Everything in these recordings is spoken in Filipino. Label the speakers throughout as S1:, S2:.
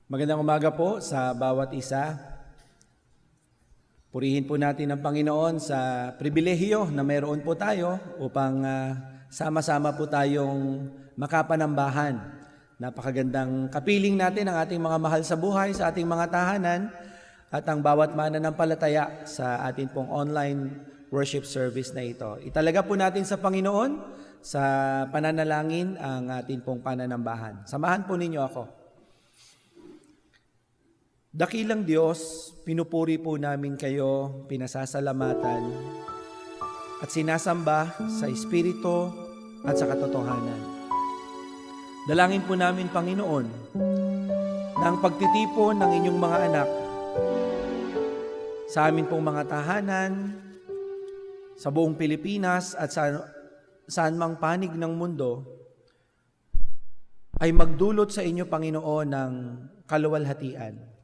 S1: Magandang umaga po sa bawat isa. Purihin po natin ang Panginoon sa pribilehiyo na mayroon po tayo upang sama-sama po tayong makapanambahan. Napakagandang kapiling natin ang ating mga mahal sa buhay, sa ating mga tahanan at ang bawat mananampalataya sa ating pong online worship service na ito. Italaga po natin sa Panginoon sa pananalangin ang ating pong pananambahan. Samahan po ninyo ako. Dakilang Diyos, pinupuri po namin kayo, pinasasalamatan at sinasamba sa Espiritu at sa katotohanan. Dalangin po namin, Panginoon, na ang pagtitipon ng inyong mga anak sa amin pong mga tahanan, sa buong Pilipinas at saan mang panig ng mundo, ay magdulot sa inyo, Panginoon, ng kaluwalhatian.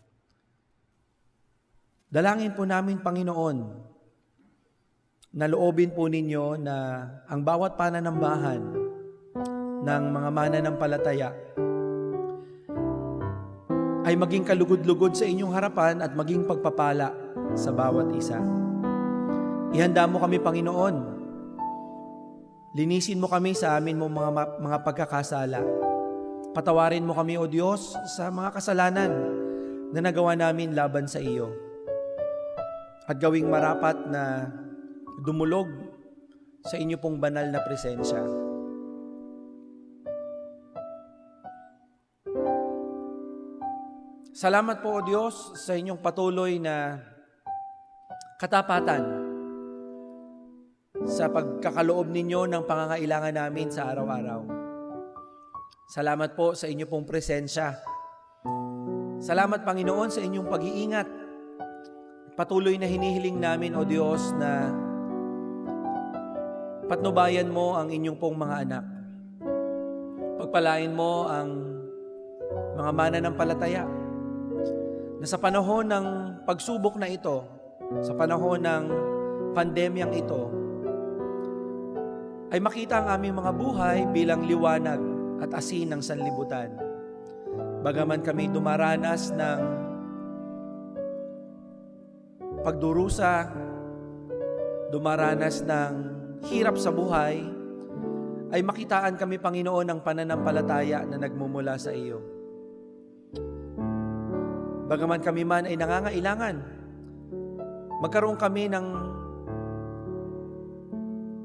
S1: Dalangin po namin, Panginoon, na loobin po ninyo na ang bawat pananambahan ng mga mananampalataya ay maging kalugod-lugod sa inyong harapan at maging pagpapala sa bawat isa. Ihanda mo kami, Panginoon. Linisin mo kami sa amin mong mga pagkakasala. Patawarin mo kami, O Diyos, sa mga kasalanan na nagawa namin laban sa iyo. At gawing marapat na dumulog sa inyo pong banal na presensya. Salamat po, O Diyos, sa inyong patuloy na katapatan sa pagkakaloob ninyo ng pangangailangan namin sa araw-araw. Salamat po sa inyo pong presensya. Salamat, Panginoon, sa inyong pag-iingat. Patuloy na hinihiling namin, O Diyos, na patnubayan mo ang inyong pong mga anak. Pagpalain mo ang mga mananampalataya na sa panahon ng pagsubok na ito, sa panahon ng pandemyang ito, ay makita ang aming mga buhay bilang liwanag at asin ng sanlibutan. Bagaman kami dumaranas ng pagdurusa, dumaranas ng hirap sa buhay, ay makitaan kami, Panginoon, ng pananampalataya na nagmumula sa iyo. Bagaman kami man ay nangangailangan, magkaroon kami ng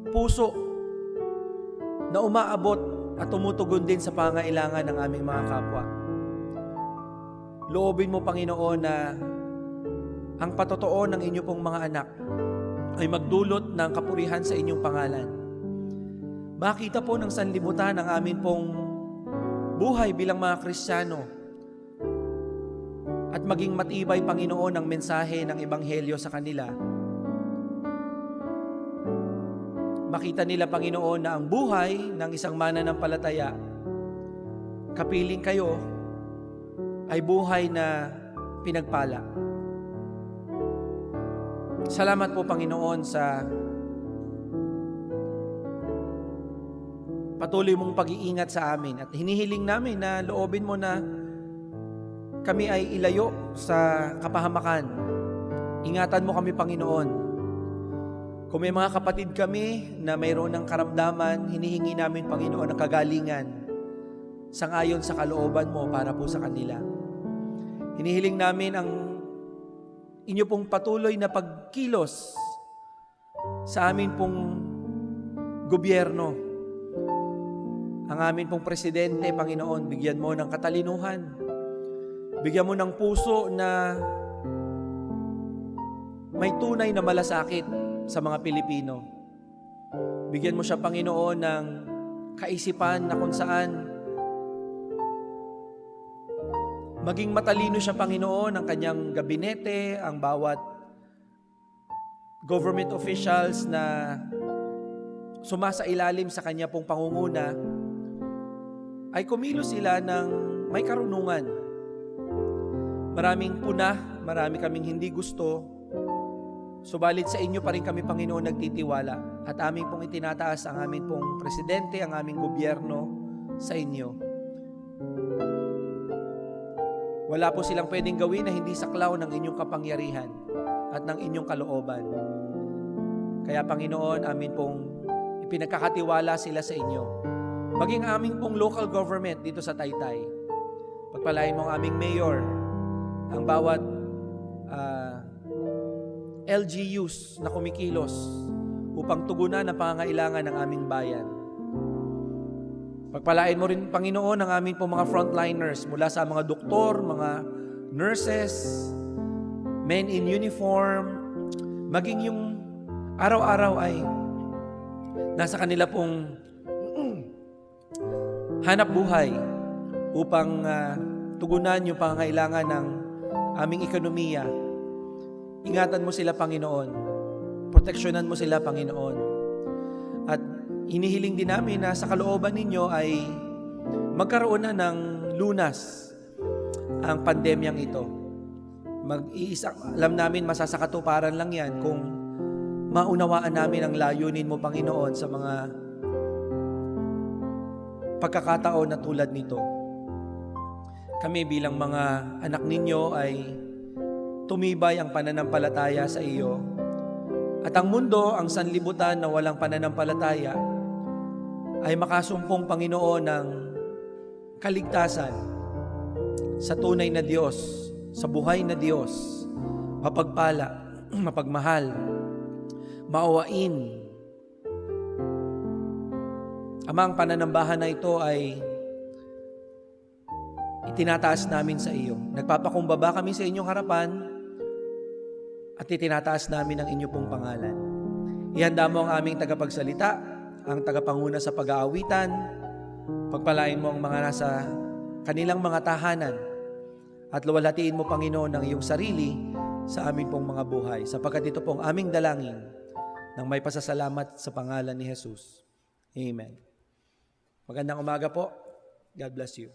S1: puso na umaabot at tumutugon din sa pangailangan ng aming mga kapwa. Loobin mo, Panginoon, na ang patotoo ng inyo pong mga anak ay magdulot ng kapurihan sa inyong pangalan. Makita po ng sanlibutan ang amin pong buhay bilang mga Kristiyano at maging matibay, Panginoon, ang mensahe ng Ebanghelyo sa kanila. Makita nila, Panginoon, na ang buhay ng isang mananampalataya, kapiling kayo, ay buhay na pinagpala. Salamat po, Panginoon, sa patuloy mong pag-iingat sa amin at hinihiling namin na loobin mo na kami ay ilayo sa kapahamakan. Ingatan mo kami, Panginoon. Kung may mga kapatid kami na mayroon ng karamdaman, hinihingi namin, Panginoon, ang kagalingan sangayon sa kalooban mo para po sa kanila. Hinihiling namin ang inyo pong patuloy na pagkilos sa amin pong gobyerno. Ang amin pong presidente, Panginoon, bigyan mo ng katalinuhan. Bigyan mo ng puso na may tunay na malasakit sa mga Pilipino. Bigyan mo siya, Panginoon, ng kaisipan na kung saan maging matalino siya, Panginoon, ang kanyang gabinete, ang bawat government officials na sumasailalim sa kanya pong pangunguna, ay kumilos sila ng may karunungan. Maraming puna, marami kaming hindi gusto, subalit sa inyo pa rin kami, Panginoon, nagtitiwala at aming pong itinataas ang aming pong presidente, ang aming gobyerno sa inyo. Wala po silang pwedeng gawin na hindi saklaw ng inyong kapangyarihan at ng inyong kalooban. Kaya Panginoon, amin pong ipinagkakatiwala sila sa inyo. Maging aming pong local government dito sa Taytay. Pagpalain mo ang aming mayor, ang bawat LGUs na kumikilos upang tugunan ang pangangailangan ng aming bayan. Pagpalain mo rin, Panginoon, ang aming pong mga frontliners mula sa mga doktor, mga nurses, men in uniform, maging yung araw-araw ay nasa kanila pong hanap buhay upang tugunan yung pangangailangan ng aming ekonomiya. Ingatan mo sila, Panginoon. Proteksyonan mo sila, Panginoon. At hinihiling din namin na sa kalooban ninyo ay magkaroon na ng lunas ang pandemyang ito. Alam namin masasakatuparan lang yan kung maunawaan namin ang layunin mo, Panginoon, sa mga pagkakataon na tulad nito. Kami bilang mga anak ninyo ay tumibay ang pananampalataya sa iyo. At ang mundo, ang sanlibutan na walang pananampalataya, ay makasumpong, Panginoon, ng kaligtasan sa tunay na Diyos, sa buhay na Diyos, mapagpala, mapagmahal, maawain. Amang pananambahan na ito ay itinataas namin sa iyo. Nagpapakumbaba kami sa inyong harapan at itinataas namin ang inyo pong pangalan. Ihanda mo ang aming tagapagsalita, ang tagapanguna sa pag-aawitan. Pagpalain mo ang mga nasa kanilang mga tahanan at luwalhatiin mo, Panginoon, ang iyong sarili sa aming pong mga buhay, sapagkat ito pong aming dalangin ng may pasasalamat sa pangalan ni Jesus. Amen. Magandang umaga po. God bless you.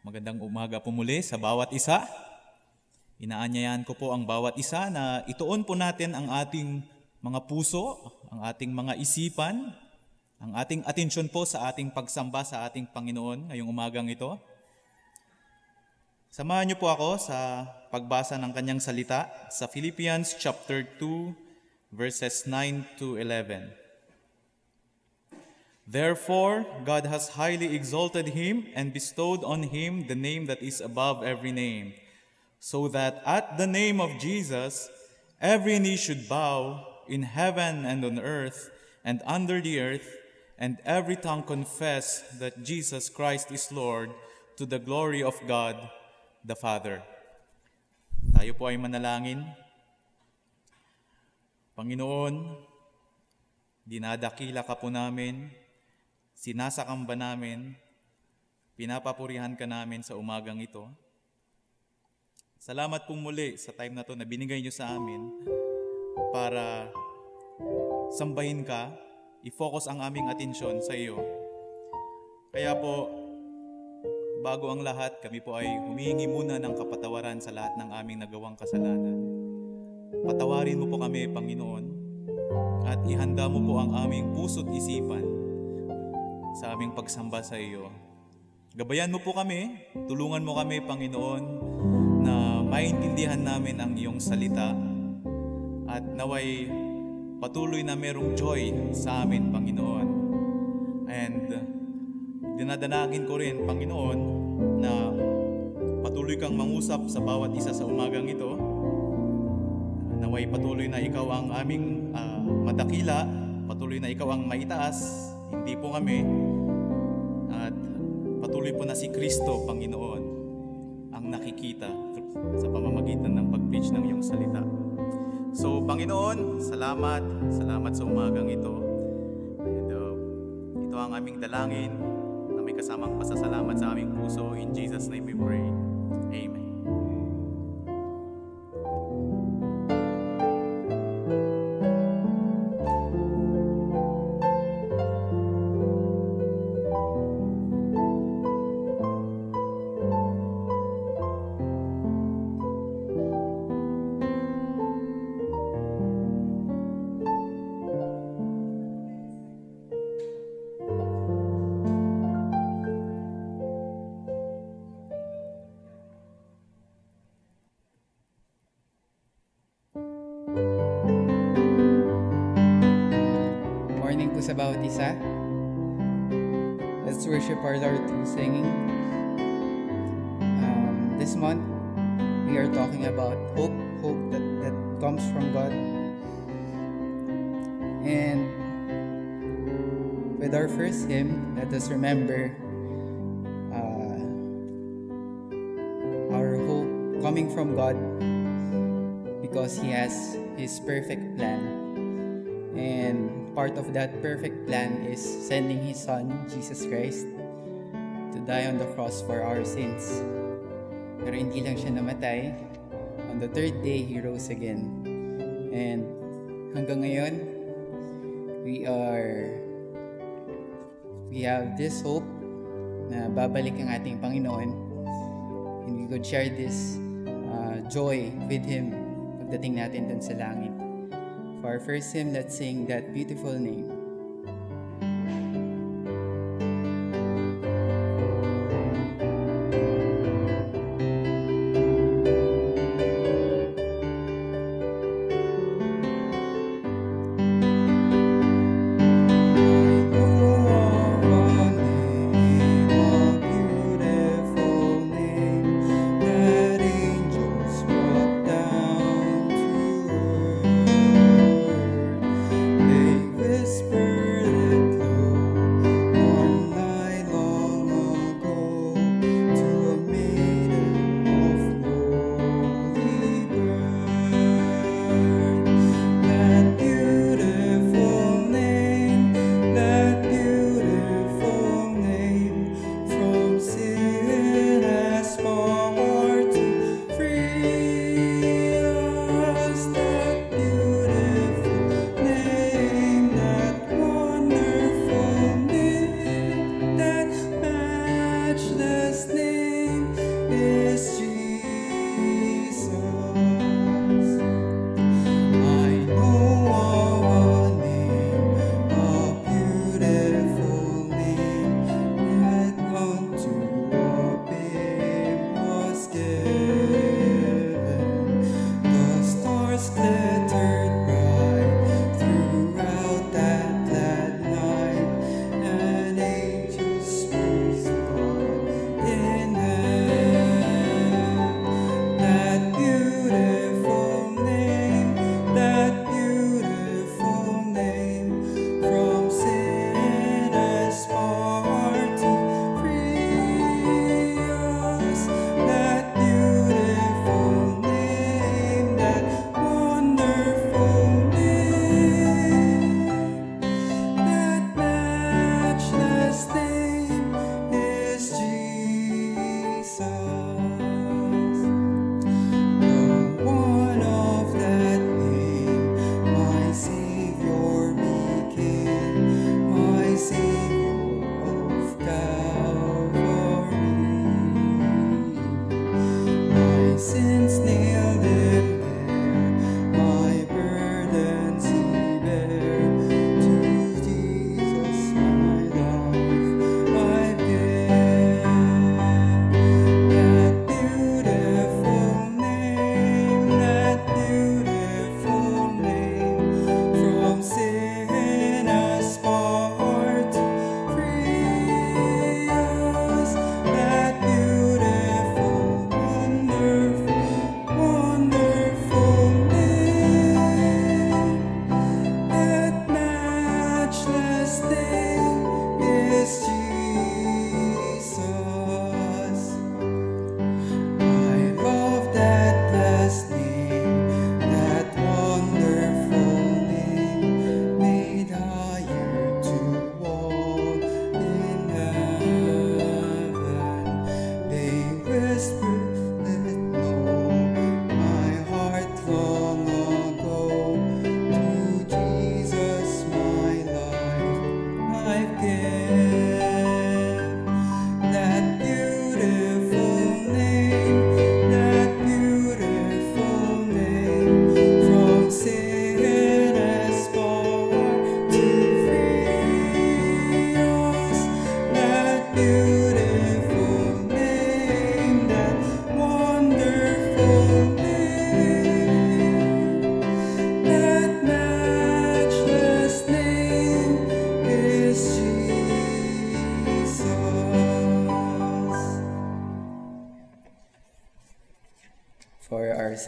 S2: Magandang umaga po muli sa bawat isa. Inaanyayahan ko po ang bawat isa na ituon po natin ang ating mga puso, ang ating mga isipan, ang ating atensyon po sa ating pagsamba sa ating Panginoon ngayong umagang ito. Samahan niyo po ako sa pagbasa ng kanyang salita sa Philippians chapter 2, verses 9 to 11. Therefore, God has highly exalted him and bestowed on him the name that is above every name, so that at the name of Jesus, every knee should bow in heaven and on earth and under the earth, and every tongue confess that Jesus Christ is Lord, to the glory of God the Father. Tayo po ay manalangin. Panginoon, dinadakila ka po namin, sinasakamba namin, pinapapurihan ka namin sa umagang ito. Salamat po muli sa time na to na binigay niyo sa amin para sambahin ka, i-focus ang aming atensyon sa iyo. Kaya po, bago ang lahat, kami po ay humihingi muna ng kapatawaran sa lahat ng aming nagawang kasalanan. Patawarin mo po kami, Panginoon, at ihanda mo po ang aming puso't isipan sa aming pagsamba sa iyo. Gabayan mo po kami, tulungan mo kami, Panginoon, na maintindihan namin ang iyong salita at naway patuloy na merong joy sa amin, Panginoon. And dinadanagin ko rin, Panginoon, na patuloy kang mangusap sa bawat isa sa umagang ito. Naway patuloy na ikaw ang aming madakila, patuloy na ikaw ang maitaas, hindi po kami. At patuloy po na si Kristo, Panginoon, ang nakikita sa pamamagitan ng pag-preach ng iyong salita. So, Panginoon, salamat sa umagang ito. And ito ang aming dalangin na may kasamang pasasalamat sa aming puso. In Jesus' name we pray. Amen.
S3: Morning po sa bawat isa. Let's worship our Lord through singing. This month, we are talking about hope that comes from God. And with our first hymn, let us remember our hope coming from God because He has His perfect plan. And part of that perfect plan is sending His Son, Jesus Christ, to die on the cross for our sins. Pero hindi lang siya namatay. On the third day, He rose again. And hanggang ngayon, we have this hope na babalik ang ating Panginoon. And we could share this joy with Him pagdating natin dun sa langit. For our first hymn, let's sing That Beautiful Name.
S4: Whisper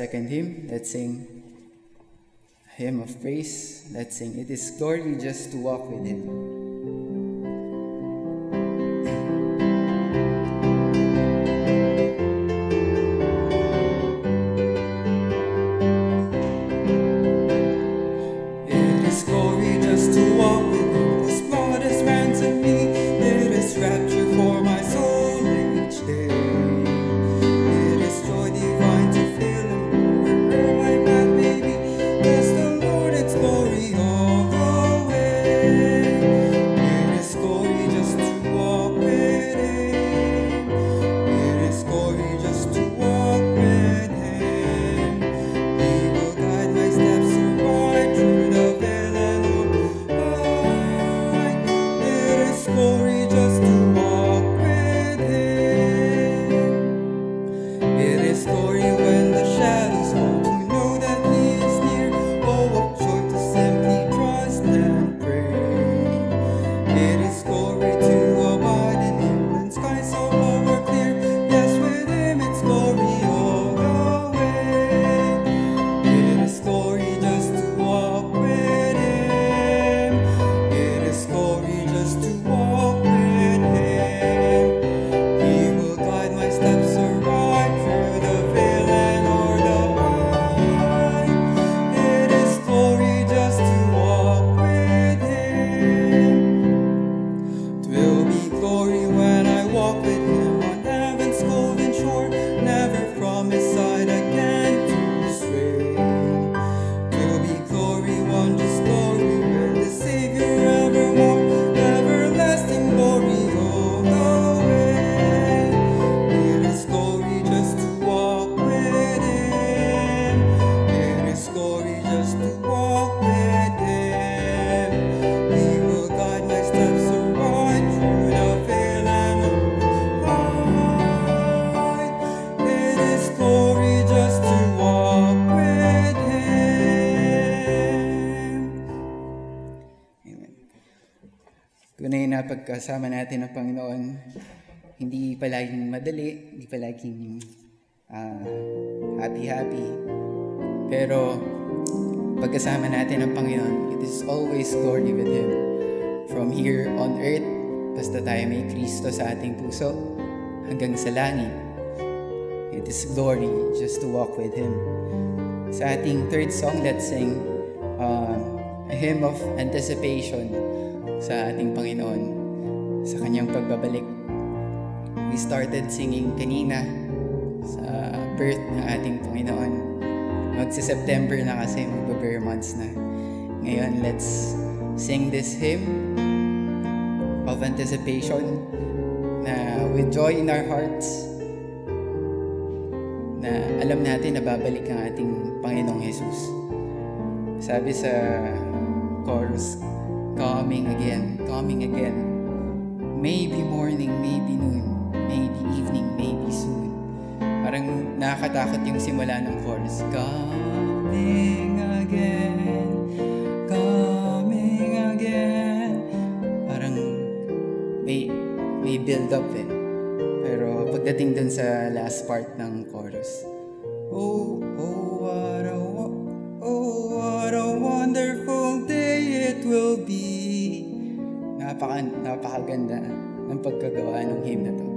S3: second hymn. Let's sing a hymn of praise. Let's sing, "It is glory just to walk with Him." It is glory just to walk with Him. His blood has ransomed me. It is rapture for my soul each day. It is joy divine to feel Him wherever my path may be. Bless the Lord, it's glory all the way. It is glory just to walk with Him. It is glory just to walk with Him. He will guide my steps right through the veil and light. It is glory just to walk with Him. It is glory when the shadows fall to know that He is near. Oh, what joy to simply trust and pray. It is glory to abide in Him when skies so over clear. Yes, with Him it's glory all the way. It is glory just to walk with Him. It is glory just to walk with Him. He will guide my steps aright through the veil and o'er the light. It is glory just to walk with Him. Twill be glory when I walk with Him on heaven's golden shore, never from His side again to stray. Twill be glory, wondrous glory, with the Savior evermore, everlasting glory all the way. It is glory just to walk with Him. It is glory just to walk with Him. He will guide my steps aright through the veil and light. It is glory just to walk with Him. Amen. Tunay na pagkasama natin ng Panginoon, hindi palaging madali, hindi palaging happy-happy. Pero pagkasama natin ng Panginoon, it is always glory with Him. From here on earth, basta tayo may Kristo sa ating puso, hanggang sa langit, it is glory just to walk with Him. Sa ating third song, let's sing a hymn of anticipation sa ating Panginoon, sa Kanyang pagbabalik. We started singing kanina sa birth ng ating Panginoon. Magsa-September na kasi, magba-bare months na. Ngayon, let's sing this hymn of anticipation na with joy in our hearts, na alam natin na babalik ang ating Panginoong Jesus. Sabi sa chorus, coming again, maybe morning, maybe noon, maybe evening, maybe soon. Parang nakakatakot yung simula ng chorus. Coming again. Parang may build up eh. Pero pagdating dun sa last part ng chorus, what a wonderful day it will be. Napakaganda ng pagkagawa ng hymn na to.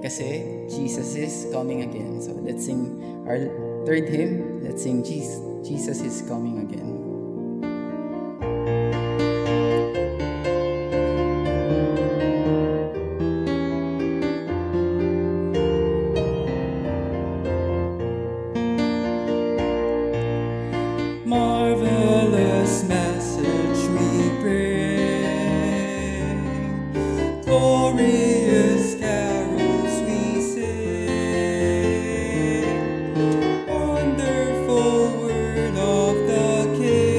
S3: Kasi Jesus is coming again. So let's sing our third hymn. Let's sing Jesus is coming again. Marvelous message we bring, glorious carols we sing, wonderful word of the King.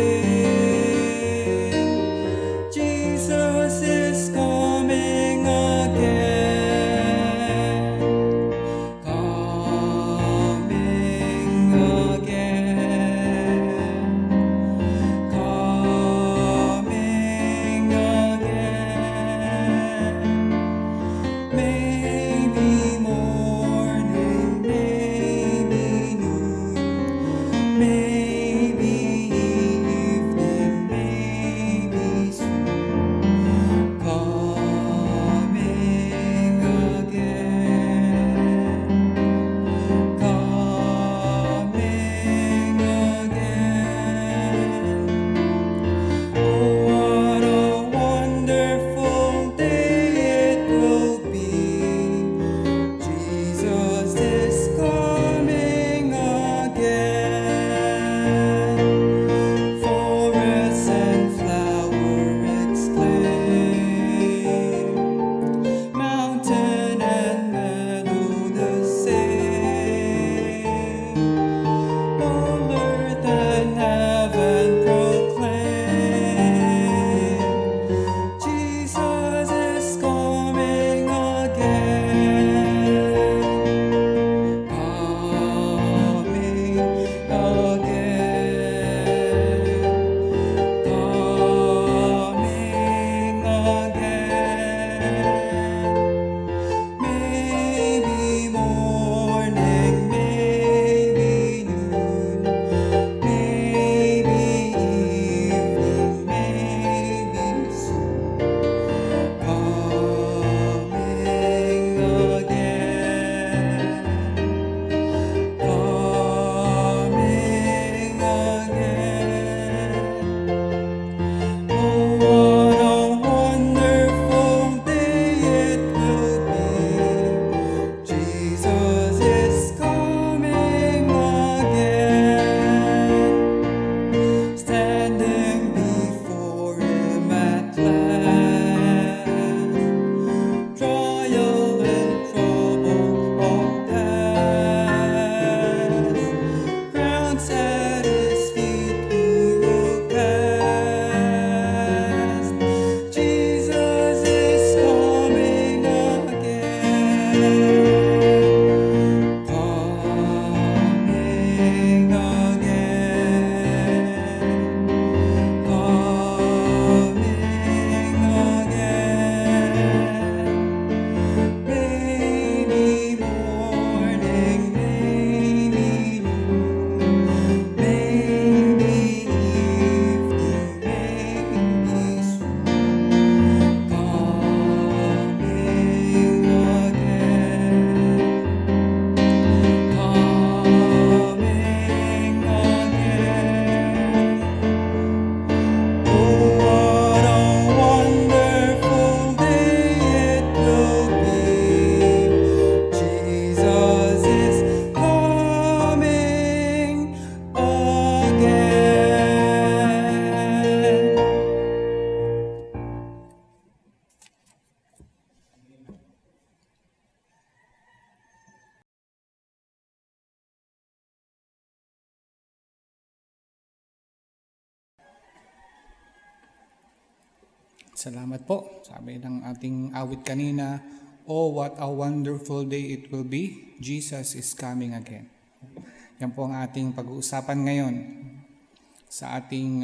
S4: Salamat po. Sabi ng ating awit kanina, "Oh, what a wonderful day it will be. Jesus is coming again." Yan po ang ating pag-uusapan ngayon sa ating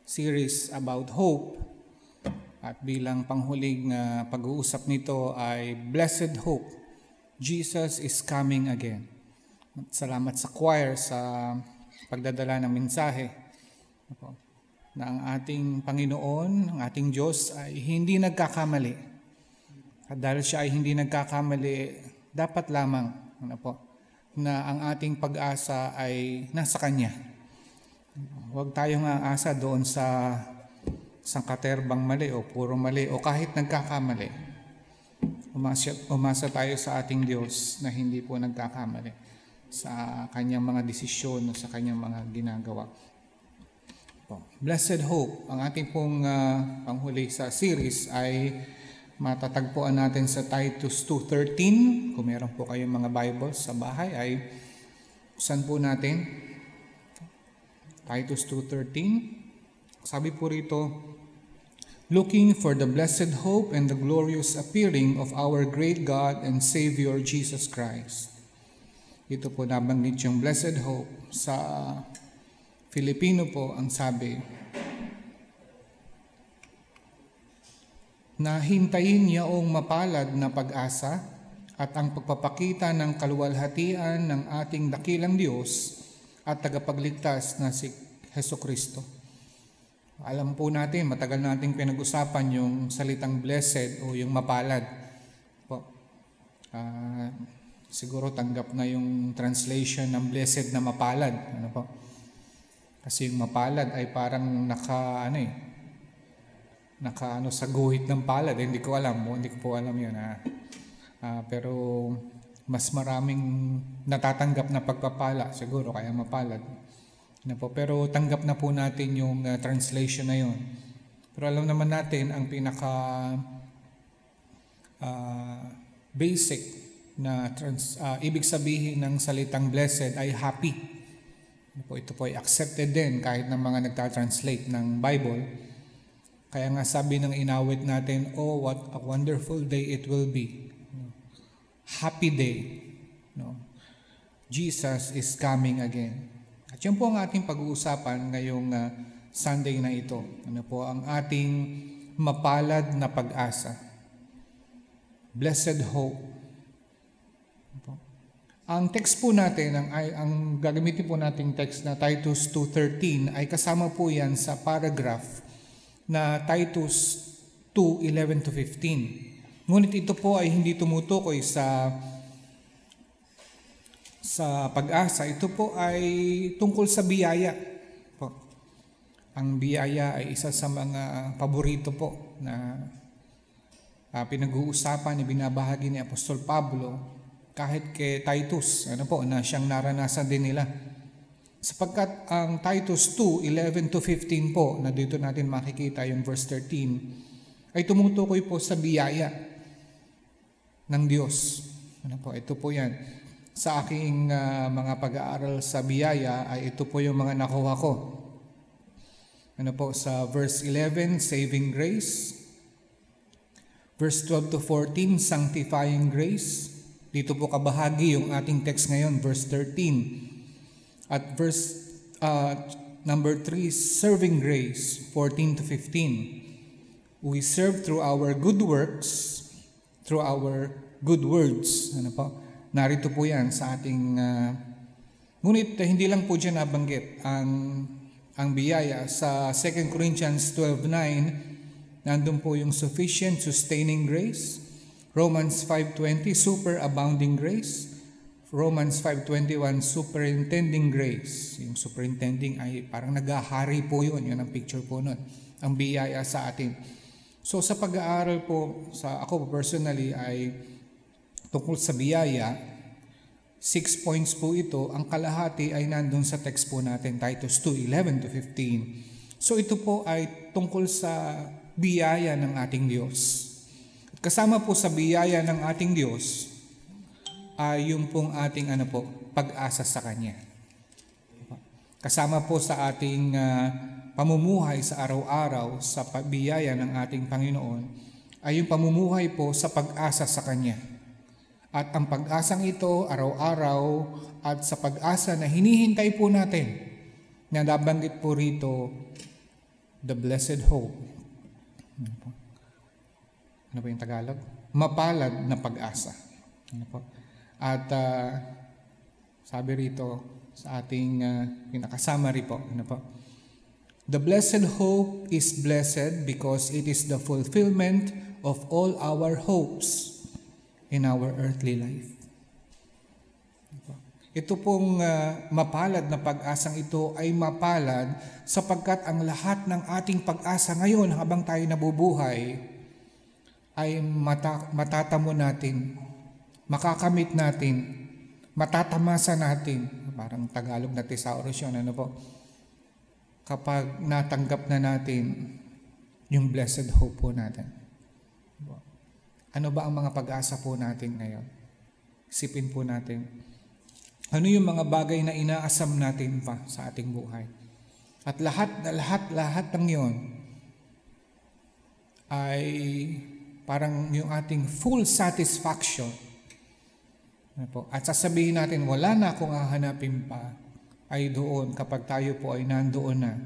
S4: series about hope. At bilang panghuling pag-uusap nito ay Blessed Hope. Jesus is coming again. Salamat sa choir sa pagdadala ng mensahe na ang ating Panginoon, ang ating Diyos ay hindi nagkakamali. At dahil siya ay hindi nagkakamali, dapat lamang na ang ating pag-asa ay nasa Kanya. Huwag tayong aasa doon sa sangkaterbang mali o puro mali o kahit nagkakamali. Umasa tayo sa ating Diyos na hindi po nagkakamali sa Kanyang mga desisyon o sa Kanyang mga ginagawa. Blessed Hope, ang ating pong panghuli sa series ay matatagpuan natin sa Titus 2:13. Kung meron po kayong mga Bibles sa bahay ay buksan po natin. Titus 2:13. Sabi po rito, "Looking for the blessed hope and the glorious appearing of our great God and Savior Jesus Christ." Ito po nabanggit yung blessed hope. Sa Filipino po ang sabi, na hintayin niyaong mapalad na pag-asa at ang pagpapakita ng kaluwalhatian ng ating dakilang Diyos at tagapagligtas na si Hesukristo. Alam po natin, matagal nating pinag-usapan yung salitang blessed o yung mapalad. Siguro tanggap na yung translation ng blessed na mapalad. Kasi yung mapalad ay parang naka sa guhit ng palad. Hindi ko po alam yun. Pero mas maraming natatanggap na pagpapala siguro kaya mapalad. Pero tanggap na po natin yung translation na yun. Pero alam naman natin ang pinaka basic na ibig sabihin ng salitang blessed ay happy. Ito po ay accepted din kahit ng mga nagtatranslate ng Bible. Kaya nga sabi ng inawit natin, "Oh, what a wonderful day it will be." Happy day. Jesus is coming again. At yan po ang ating pag-uusapan ngayong Sunday na ito. Ang ating mapalad na pag-asa. Blessed hope. Ang text po natin, ang gagamitin po nating text na Titus 2:13 ay kasama po yan sa paragraph na Titus 2:11-15. Ngunit ito po ay hindi tumutukoy sa pag-asa. Ito po ay tungkol sa biyaya. Ang biyaya ay isa sa mga paborito po na pinag-uusapan, binabahagi ni Apostol Pablo kahit kay Titus, na siyang naranasan din nila. Sapagkat ang Titus 2:11-15 po, na dito natin makikita yung verse 13, ay tumutukoy po sa biyaya ng Diyos. Ito po yan. Sa aking mga pag-aaral sa biyaya, ay ito po yung mga nakuha ko. Sa verse 11, saving grace. Verse 12-14, sanctifying grace. Dito po kabahagi yung ating text ngayon, verse 13. At verse number 3, serving grace, 14-15. We serve through our good works, through our good words. Narito po yan sa ating... ngunit hindi lang po dyan nabanggit ang biyaya. Sa 2 Corinthians 12:9, nandun po yung sufficient, sustaining grace. Romans 5:20, superabounding grace. Romans 5:21, superintending grace. Yung superintending ay parang naghahari po yun. Yun ang picture po nun. Ang biyaya sa atin. So sa pag-aaral po, ako personally ay tungkol sa biyaya, 6 points po ito. Ang kalahati ay nandun sa text po natin, Titus 2:11-15. So ito po ay tungkol sa biyaya ng ating Diyos. Kasama po sa biyaya ng ating Diyos ay yung pong ating pag-asa sa Kanya. Kasama po sa ating pamumuhay sa araw-araw sa pagbiyaya ng ating Panginoon ay yung pamumuhay po sa pag-asa sa Kanya. At ang pag-asang ito, araw-araw, at sa pag-asa na hinihintay po natin, na nabanggit po rito, the blessed hope. Ano po yung Tagalog? Mapalad na pag-asa. Ano po? At sabi rito sa ating pinaka-summary po, ano po? The blessed hope is blessed because it is the fulfillment of all our hopes in our earthly life. Ito pong mapalad na pag-asang ito ay mapalad sapagkat ang lahat ng ating pag-asa ngayon habang tayo nabubuhay ay matatamo natin, makakamit natin, matatamasa natin. Parang Tagalog na thesaurus yun, ano po? Kapag natanggap na natin yung blessed hope po natin. Ano ba ang mga pag-asa po natin ngayon? Isipin po natin. Ano yung mga bagay na inaasam natin pa sa ating buhay? At lahat ng yon ay parang yung ating full satisfaction. At sasabihin natin, wala na akong hahanapin pa, ay doon kapag tayo po ay nandoon na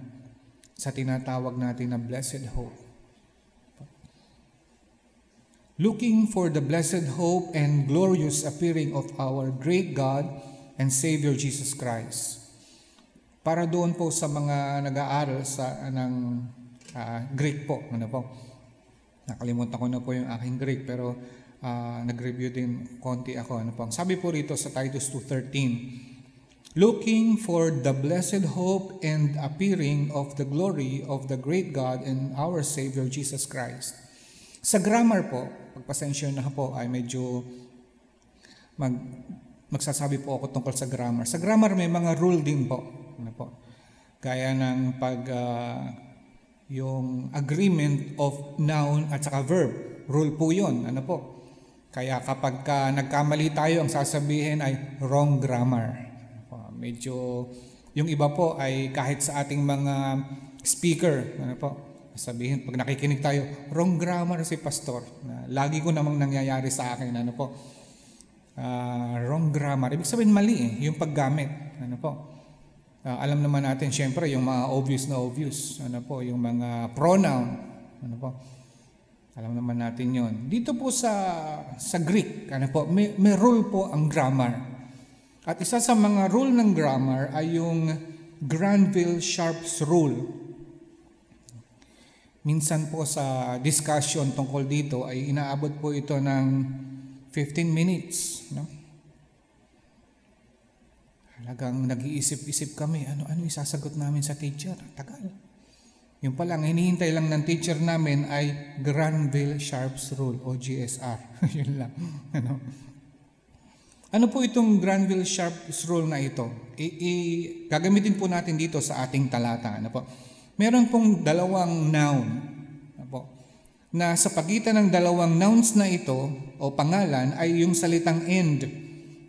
S4: sa tinatawag natin na blessed hope. Looking for the blessed hope and glorious appearing of our great God and Savior Jesus Christ. Para doon po sa mga nag-aaral sa Greek po, ano po? Nakalimutan ko na po yung aking Greek pero nag-review din konti ako. Ano po? Sabi po rito sa Titus 2:13, looking for the blessed hope and appearing of the glory of the great God and our Savior Jesus Christ. Sa grammar po, pagpasensya na po ay medyo magsasabi po ako tungkol sa grammar. Sa grammar may mga rule din po. Ano po? Gaya ng yung agreement of noun at saka verb. Rule po yun. Ano po? Kaya kapag nagkamali tayo, ang sasabihin ay wrong grammar. Medyo, yung iba po ay kahit sa ating mga speaker, ano po, sabihin, pag nakikinig tayo, wrong grammar si pastor. Lagi ko namang nangyayari sa akin, ano po, wrong grammar. Ibig sabihin mali yung paggamit, ano po. Alam naman natin, syempre, yung mga obvious na obvious, ano po, yung mga pronoun, ano po. Alam naman natin yon. Dito po sa Greek, ano po, may rule po ang grammar. At isa sa mga rule ng grammar ay yung Granville-Sharp's rule. Minsan po sa discussion tungkol dito ay inaabot po ito ng 15 minutes. No? Halagang nag-iisip-isip kami, ano isasagot namin sa teacher? Tagal. Yung palang, hinihintay lang ng teacher namin ay Granville-Sharp's rule o GSR. Yun lang. Ano po itong Granville-Sharp's rule na ito? Gagamitin po natin dito sa ating talata. Ano po? Meron pong dalawang noun. Ano po? Na sa pagitan ng dalawang nouns na ito o pangalan ay yung salitang end.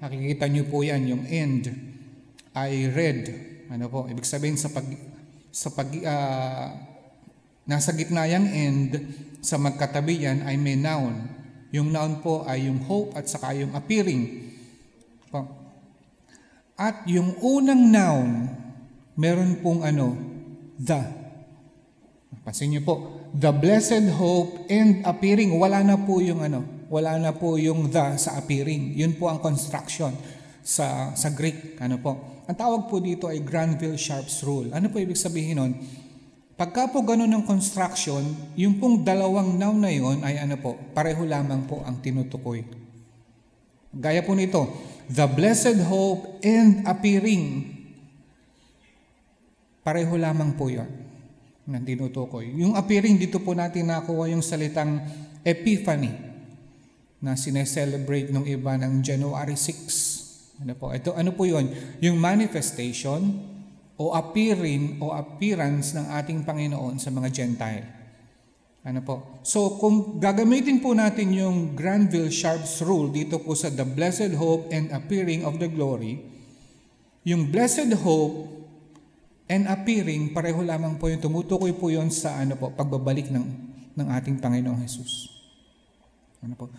S4: Nakikita niyo po yan, yung end ay red. Ano po? Ibig sabihin nasa gitna yung end, sa magkatabi yan ay may noun. Yung noun po ay yung hope at saka yung appearing. At yung unang noun, meron pong the. Pansin niyo po, the blessed hope and appearing, wala na po yung the sa appearing. Yun po ang construction sa Greek. Ano po? Ang tawag po dito ay Granville-Sharp's rule. Ano po ibig sabihin nun? Pagka po ganun ng construction, yung pong dalawang noun na yun ay pareho lamang po ang tinutukoy. Gaya po nito, the blessed hope and appearing. Pareho lamang po yun ng tinutukoy. Yung appearing, dito po natin nakuha yung salitang Epiphany na sineselebrate ng iba ng January 6. Ano po yun? Yung manifestation o appearing o appearance ng ating Panginoon sa mga Gentile. Ano po? So, kung gagamitin po natin yung Granville-Sharp's rule dito po sa the blessed hope and appearing of the glory, yung blessed hope and appearing, pareho lamang po yung tumutukoy po yun sa pagbabalik ng ating Panginoong Jesus.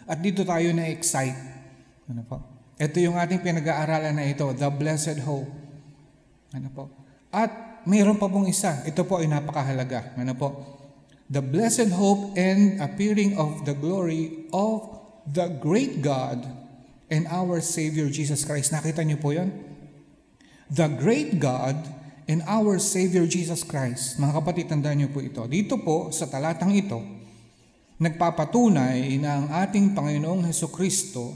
S4: At dito tayo na-excite. Ito yung ating pinag-aaralan na ito, the blessed hope. At mayroon pa pong isa, ito po ay napakahalaga. The blessed hope and appearing of the glory of the great God and our Savior Jesus Christ. Nakita niyo po yun? The great God and our Savior Jesus Christ. Mga kapatid, tandaan niyo po ito. Dito po, sa talatang ito, nagpapatunay na ang ating Panginoong Hesukristo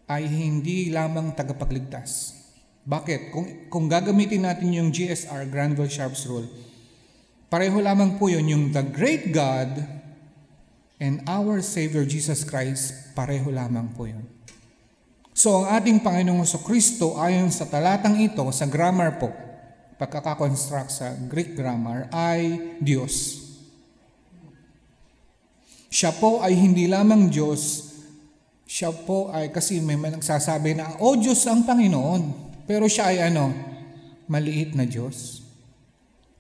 S4: ay hindi lamang tagapagligtas. Bakit? Kung gagamitin natin yung GSR, Granville Sharp's Rule, pareho lamang po yun, yung the great God and our Savior Jesus Christ, pareho lamang po yun. So, ang ating Panginoong Hesukristo, ayon sa talatang ito, sa grammar po, pagkakakonstruct sa Greek grammar, ay Diyos. Siya po ay hindi lamang Diyos, siya po ay, kasi may nagsasabi na, o Diyos ang Panginoon, pero siya ay maliit na Diyos.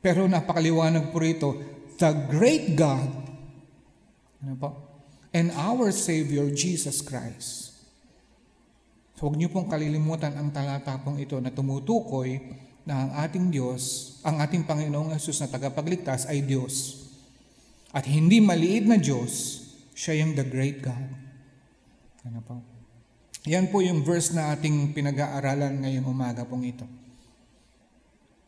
S4: Pero napakaliwanag po rito, the great God, and our Savior Jesus Christ. So, huwag niyo pong kalilimutan ang talata pong ito na tumutukoy na ang ating Diyos, ang ating Panginoong Hesus na tagapagligtas ay Diyos. At hindi maliit na Diyos, siya yung the great God. Yan po yung verse na ating pinag-aaralan ngayong umaga pong ito.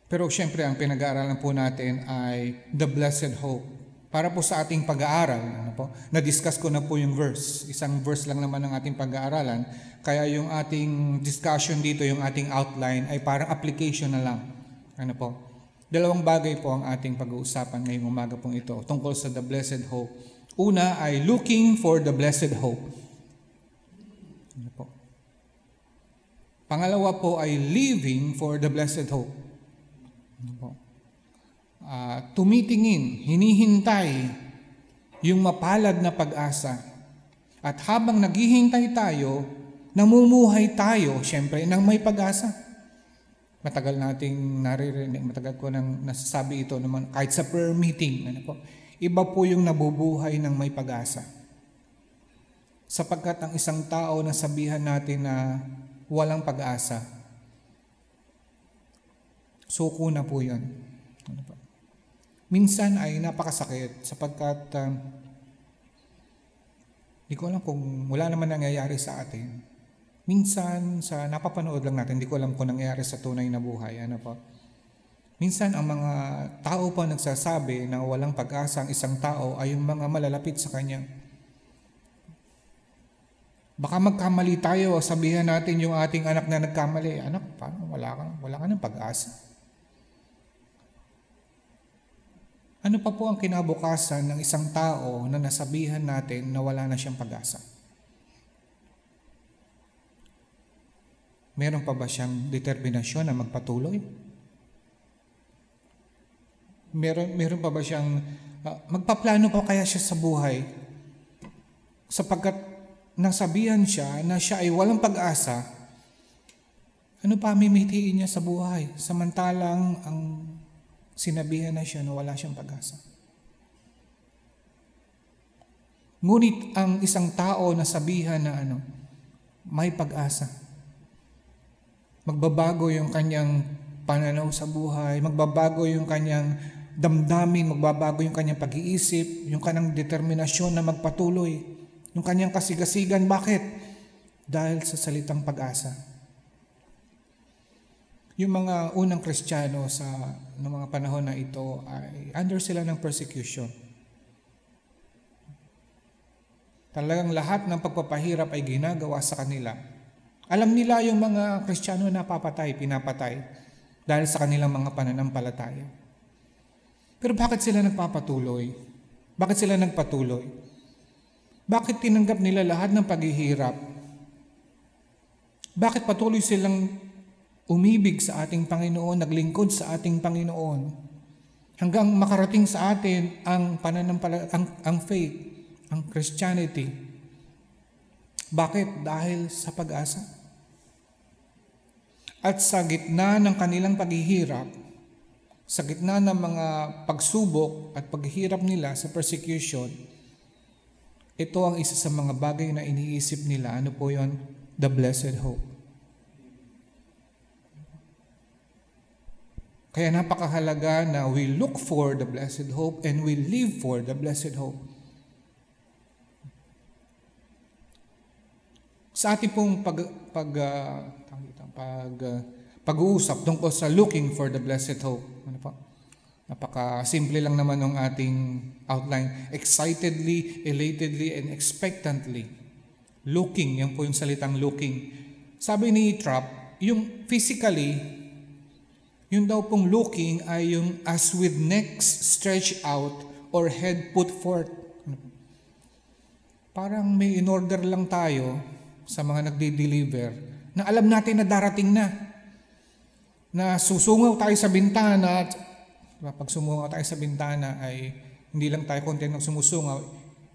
S4: Pero syempre, ang pinag-aaralan po natin ay the blessed hope. Para po sa ating pag-aaral, na-discuss ko na po yung verse. Isang verse lang naman ang ating pag-aaralan. Kaya yung ating discussion dito, yung ating outline, ay parang application na lang. Dalawang bagay po ang ating pag-uusapan ngayong umaga pong ito tungkol sa the blessed hope. Una ay looking for the blessed hope. Pangalawa po ay living for the blessed hope. Tumitingin, hinihintay yung mapalad na pag-asa. At habang naghihintay tayo, namumuhay tayo, syempre, ng may pag-asa. Matagal nating naririnig, matagal ko nang nasasabi ito naman, kahit sa prayer meeting. Iba po yung nabubuhay ng may pag-asa. Sapagkat ang isang tao na sabihan natin na walang pag-asa, suko na po yun. Minsan ay napakasakit sapagkat di ko alam kung wala naman nangyayari sa atin. Minsan sa napapanood lang natin, di ko alam kung nangyayari sa tunay na buhay. Minsan ang mga tao pa nagsasabi na walang pag-asa ang isang tao ay yung mga malalapit sa kanya. Baka magkamali tayo, sabihan natin yung ating anak na nagkamali. Anak, paano? Wala ka ng pag-asa. Ano pa po ang kinabukasan ng isang tao na nasabihan natin na wala na siyang pag-asa? Meron pa ba siyang determinasyon na magpatuloy? Meron pa ba siyang magpaplano pa kaya siya sa buhay? Sapagkat nasabihan siya na siya ay walang pag-asa, ano pa mimitiin niya sa buhay? Samantalang ang sinabihan na siya na wala siyang pag-asa. Ngunit ang isang tao na sabihan na may pag-asa. Magbabago yung kanyang pananaw sa buhay, magbabago yung kanyang damdamin, magbabago yung kanyang pag-iisip, yung kanyang determinasyon na magpatuloy, yung kanyang kasigasigan. Bakit? Dahil sa salitang pag-asa. Yung mga unang Kristiyano ng mga panahon na ito ay under sila ng persecution. Talagang lahat ng pagpapahirap ay ginagawa sa kanila. Alam nila yung mga Kristiyano na pinapatay dahil sa kanilang mga pananampalataya. Pero bakit sila nagpapatuloy? Bakit sila nagpatuloy? Bakit tinanggap nila lahat ng paghihirap? Bakit patuloy silang umibig sa ating Panginoon, naglingkod sa ating Panginoon, hanggang makarating sa atin ang ang faith, ang Christianity. Bakit? Dahil sa pag-asa. At sa gitna ng kanilang paghihirap, sa gitna ng mga pagsubok at paghihirap nila sa persecution, ito ang isa sa mga bagay na iniisip nila. Ano po yon? The blessed hope. Kaya napakahalaga na we look for the blessed hope and we live for the blessed hope. Sa ating pong pag-uusap tungkol sa looking for the blessed hope. Ano po? Napaka-simple lang naman ng ating outline. Excitedly, elatedly, and expectantly. Looking, yan po yung salitang looking. Sabi ni Trapp, yung physically, yung daw pong looking ay yung as with necks stretched out or head put forth. Parang may in-order lang tayo sa mga nagde-deliver na alam natin na darating na. Na susungaw tayo sa bintana at pag sumungaw tayo sa bintana ay hindi lang tayo content ng sumusungaw.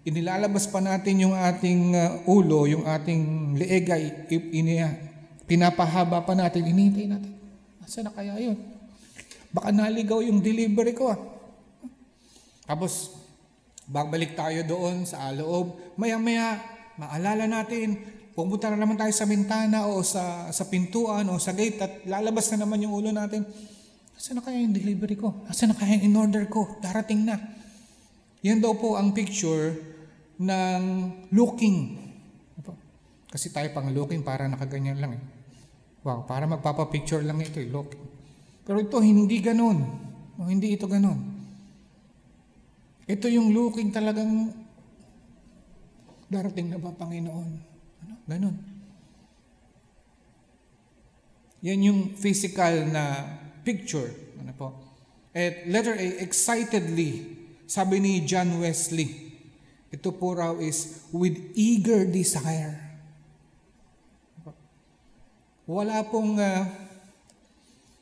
S4: Inilalabas pa natin yung ating ulo, yung ating leeg ay pinapahaba pa natin, hinihintay natin. Nasaan na kaya yun? Baka naligaw yung delivery ko. Tapos, babalik tayo doon sa loob. Maya-maya, maalala natin, pumunta na naman tayo sa bintana o sa pintuan o sa gate at lalabas na naman yung ulo natin. Nasaan na kaya yung delivery ko? Nasaan na kaya yung in-order ko? Darating na. Yan daw po ang picture ng looking. Kasi tayo pang looking, para nakaganyan lang eh. Wow, para magpapapicture lang ito eh, looking. Pero ito, hindi ganon. O, hindi ito ganon. Ito yung looking talagang darating na ba, Panginoon? Ano? Ganon. Yan yung physical na picture. Ano po? At letter A, excitedly, sabi ni John Wesley, ito po raw is with eager desire.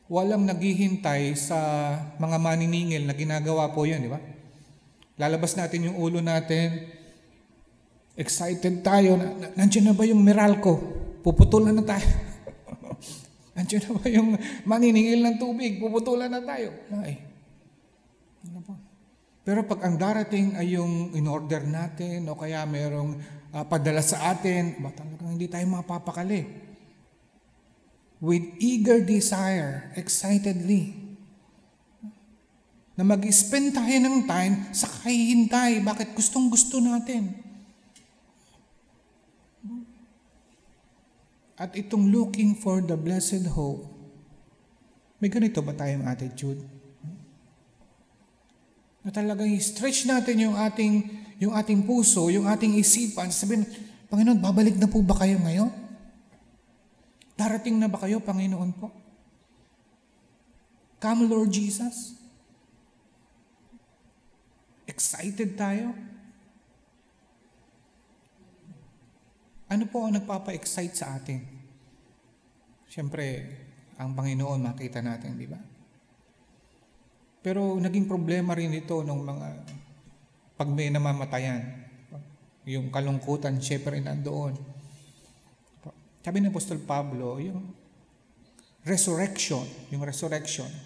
S4: Walang naghihintay sa mga maniningil na ginagawa po yun, di ba? Lalabas natin yung ulo natin, excited tayo, nandiyan na ba yung Meralco? Puputulan na tayo. Nandiyan na ba yung maniningil ng tubig? Puputulan na tayo. Ay, ano po? Pero pag ang darating ay yung in-order natin o kaya mayroong padala sa atin, ba talagang hindi tayo mapapakali. With eager desire, excitedly, na mag-spend tayo ng time sa kahihintay. Bakit? Gustong-gusto natin. At itong looking for the blessed hope, may ganito ba tayong attitude? Na talagang i-stretch natin yung ating puso, yung ating isipan. Sabihin, Panginoon, babalik na po ba kayo ngayon? Darating na ba kayo, Panginoon po? Come, Lord Jesus. Excited tayo? Ano po ang nagpapa-excite sa atin? Siyempre, ang Panginoon makita natin, di ba? Pero naging problema rin ito nung mga pag may namamatayan. Yung kalungkutan, syempre nandoon. Sabi ng Apostol Pablo, yung resurrection,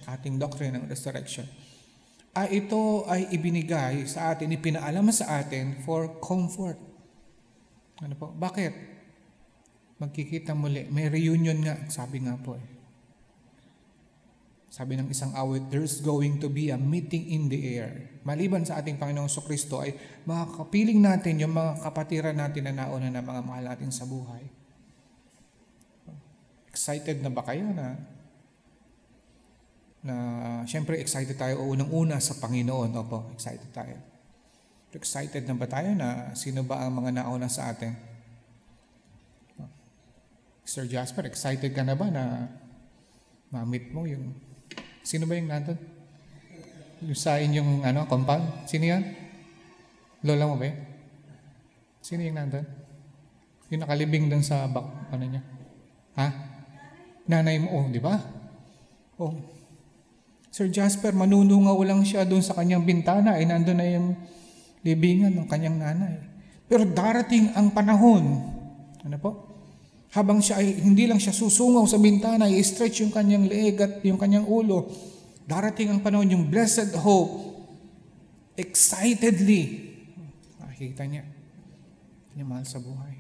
S4: ating doctrine ng resurrection, ito ay ibinigay sa atin, ipinaalam sa atin for comfort. Ano po? Bakit? Magkikita muli. May reunion nga, sabi nga po eh. Sabi ng isang awit, there's going to be a meeting in the air. Maliban sa ating Panginoong Kristo ay makakapiling natin yung mga kapatiran natin na nauna na mga mahal natin sa buhay. Excited na ba kayo na siyempre excited tayo unang-una sa Panginoon? Opo, excited tayo. Excited na ba tayo na sino ba ang mga nauna sa atin? Sir Jasper, excited ka na ba na ma-meet mo yung sino ba yung nandun? Yung sa inyong compound? Sino yan? Lola mo ba yun? Sino yung nandun? Yung nakalibing dun sa back, niya? Ha? Nanay mo, di ba? Sir Jasper, manunungaw lang siya doon sa kanyang bintana, nandun na yung libingan ng kanyang nanay. Pero darating ang panahon, habang siya ay hindi lang siya susungaw sa bintana, i-stretch yung kanyang leeg at yung kanyang ulo, Darating ang panahon, yung blessed hope, excitedly, makikita niya, niya mahal sa buhay.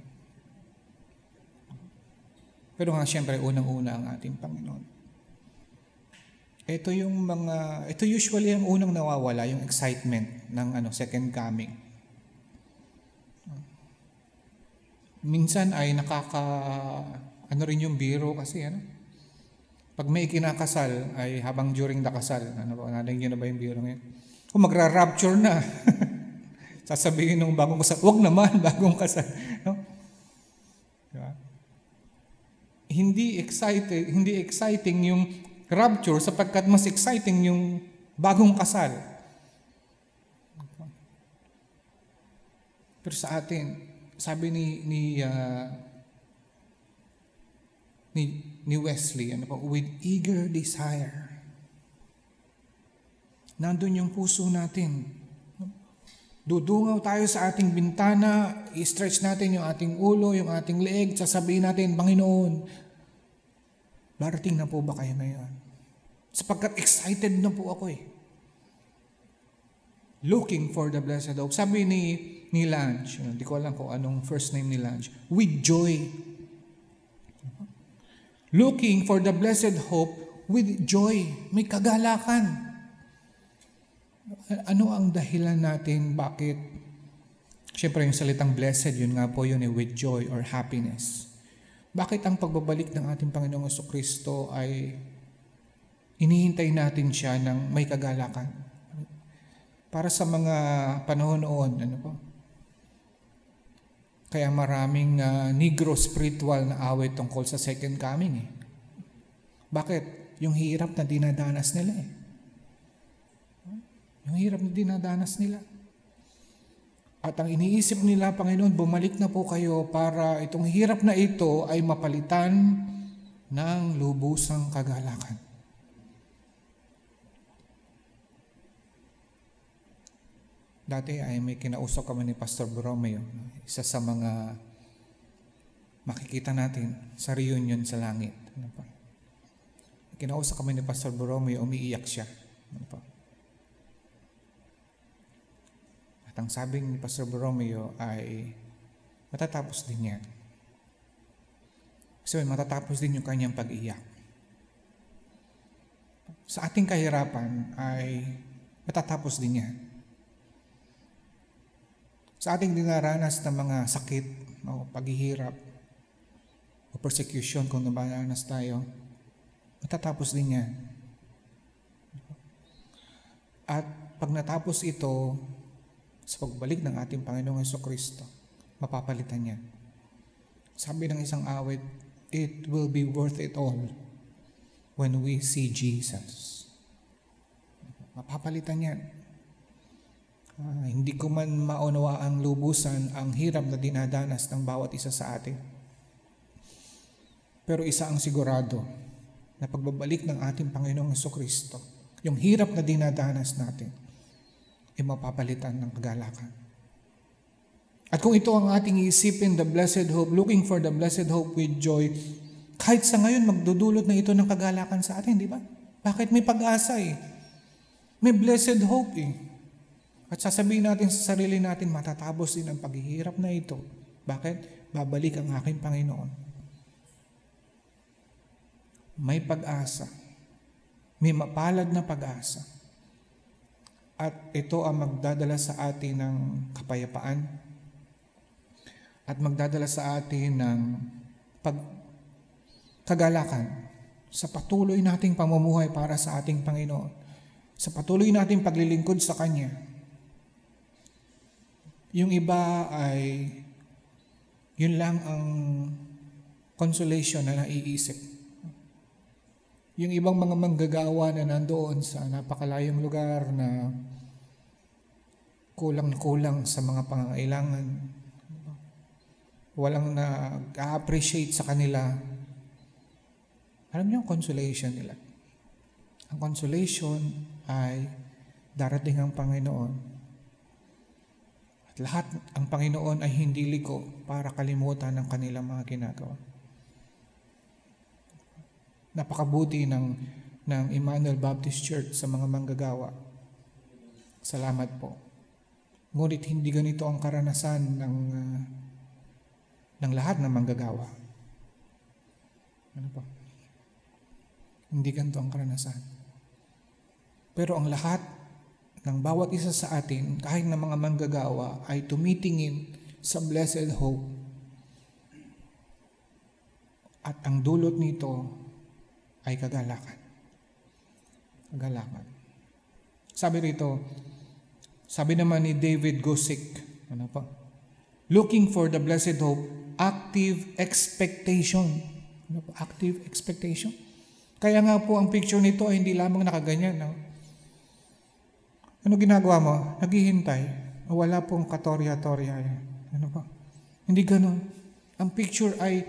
S4: Pero nga siyempre, unang-una ang ating Panginoon. Ito usually ang unang nawawala, yung excitement ng second coming. Minsan ay rin yung biro kasi pag may kinakasal ay habang during the kasal, narinig nyo na ba yung biro ngayon? Kung magra-rapture na, sasabihin ng bagong kasal, wag naman, bagong kasal. No? Diba? Hindi exciting yung rapture sapagkat mas exciting yung bagong kasal. Pero sa atin, sabi ni Wesley, with eager desire. Nandun yung puso natin. Dudungaw tayo sa ating bintana, i-stretch natin yung ating ulo, yung ating leeg, sasabihin natin, Panginoon, darating na po ba kayo ngayon? Sapagkat excited na po ako Looking for the blessed hope. Sabi ni Lange, hindi ko alam kung anong first name ni Lange, with joy. Looking for the blessed hope with joy. May kagalakan. Ano ang dahilan natin bakit? Siyempre yung salitang blessed, yun nga po yun with joy or happiness. Bakit ang pagbabalik ng ating Panginoong Jesucristo ay inihintay natin siya ng may kagalakan? Para sa mga panahon noon, kaya maraming negro spiritual na awit tungkol sa second coming Bakit? Yung hirap na dinadanas nila Yung hirap na dinadanas nila. At ang iniisip nila, Panginoon, bumalik na po kayo para itong hirap na ito ay mapalitan ng lubusang kagalakan. Dati ay may kinausap kami ni Pastor Borromeo, isa sa mga makikita natin sa reunion sa langit. Kinausap kami ni Pastor Borromeo, umiiyak siya. At ang sabi ni Pastor Borromeo ay matatapos din yan. Kasi matatapos din yung kanyang pag-iyak. Sa ating kahirapan ay matatapos din yan. Sa ating dinaranas ng mga sakit, o paghihirap, o persecution kung nabaranas tayo, matatapos din yan. At pag natapos ito, sa pagbalik ng ating Panginoong Jesucristo, mapapalitan yan. Sabi ng isang awit, it will be worth it all when we see Jesus. Mapapalitan yan. Hindi ko man maunawa ang lubusan, ang hirap na dinadanas ng bawat isa sa atin. Pero isa ang sigurado, na pagbabalik ng ating Panginoong Jesucristo, yung hirap na dinadanas natin, ay mapapalitan ng kagalakan. At kung ito ang ating iisipin, the blessed hope, looking for the blessed hope with joy, kahit sa ngayon magdudulot na ito ng kagalakan sa atin, di ba? Bakit may pag-asa May blessed hope At sasabihin natin sa sarili natin, matatapos din ang paghihirap na ito. Bakit? Babalik ang aking Panginoon. May pag-asa. May mapalad na pag-asa. At ito ang magdadala sa atin ng kapayapaan. At magdadala sa atin ng kagalakan sa patuloy nating pamumuhay para sa ating Panginoon. Sa patuloy nating paglilingkod sa Kanya. Yung iba ay yun lang ang consolation na naiisip. Yung ibang mga manggagawa na nandoon sa napakalayong lugar na kulang sa mga pangangailangan, walang nag-appreciate sa kanila. Alam niyo ang consolation nila? Ang consolation ay darating ang Panginoon. Lahat ang Panginoon ay hindi liko para kalimutan ng kanilang mga ginagawa. Napakabuti ng ng Emmanuel Baptist Church sa mga manggagawa. Salamat po. Ngunit hindi ganito ang karanasan ng lahat ng manggagawa. Ano po? Hindi ganito ang karanasan. Pero ang lahat ng bawat isa sa atin, kahit na mga manggagawa, ay tumitingin sa blessed hope. At ang dulot nito ay kagalakan. Kagalakan. Sabi naman ni David Gusick, ano pa? Looking for the blessed hope, active expectation. Ano pa? Active expectation. Kaya nga po ang picture nito ay hindi lamang nakaganyan. No? Ano ginagawa mo? Naghihintay. Wala pong katorya-torya. Ano pa? Hindi ganon. Ang picture ay